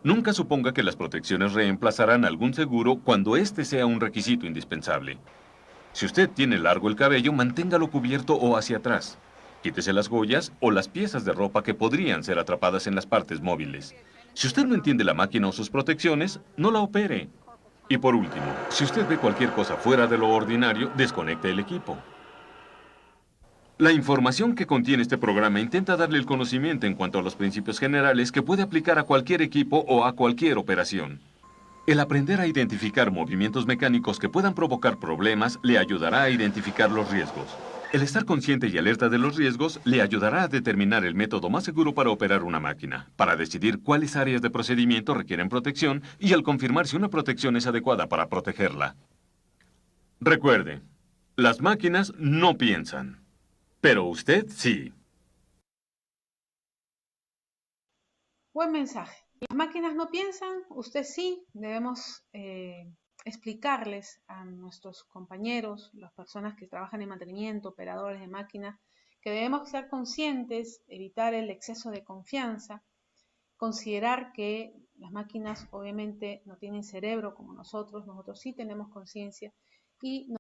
Nunca suponga que las protecciones reemplazarán algún seguro cuando este sea un requisito indispensable. Si usted tiene largo el cabello, manténgalo cubierto o hacia atrás. Quítese las joyas o las piezas de ropa que podrían ser atrapadas en las partes móviles. Si usted no entiende la máquina o sus protecciones, no la opere. Y por último, si usted ve cualquier cosa fuera de lo ordinario, desconecte el equipo. La información que contiene este programa intenta darle el conocimiento en cuanto a los principios generales que puede aplicar a cualquier equipo o a cualquier operación. El aprender a identificar movimientos mecánicos que puedan provocar problemas le ayudará a identificar los riesgos. El estar consciente y alerta de los riesgos le ayudará a determinar el método más seguro para operar una máquina, para decidir cuáles áreas de procedimiento requieren protección y al confirmar si una protección es adecuada para protegerla. Recuerde, las máquinas no piensan. Pero usted sí. Buen mensaje. Las máquinas no piensan, usted sí. Debemos explicarles a nuestros compañeros, las personas que trabajan en mantenimiento, operadores de máquinas, que debemos ser conscientes, evitar el exceso de confianza, considerar que las máquinas obviamente no tienen cerebro como nosotros sí tenemos conciencia y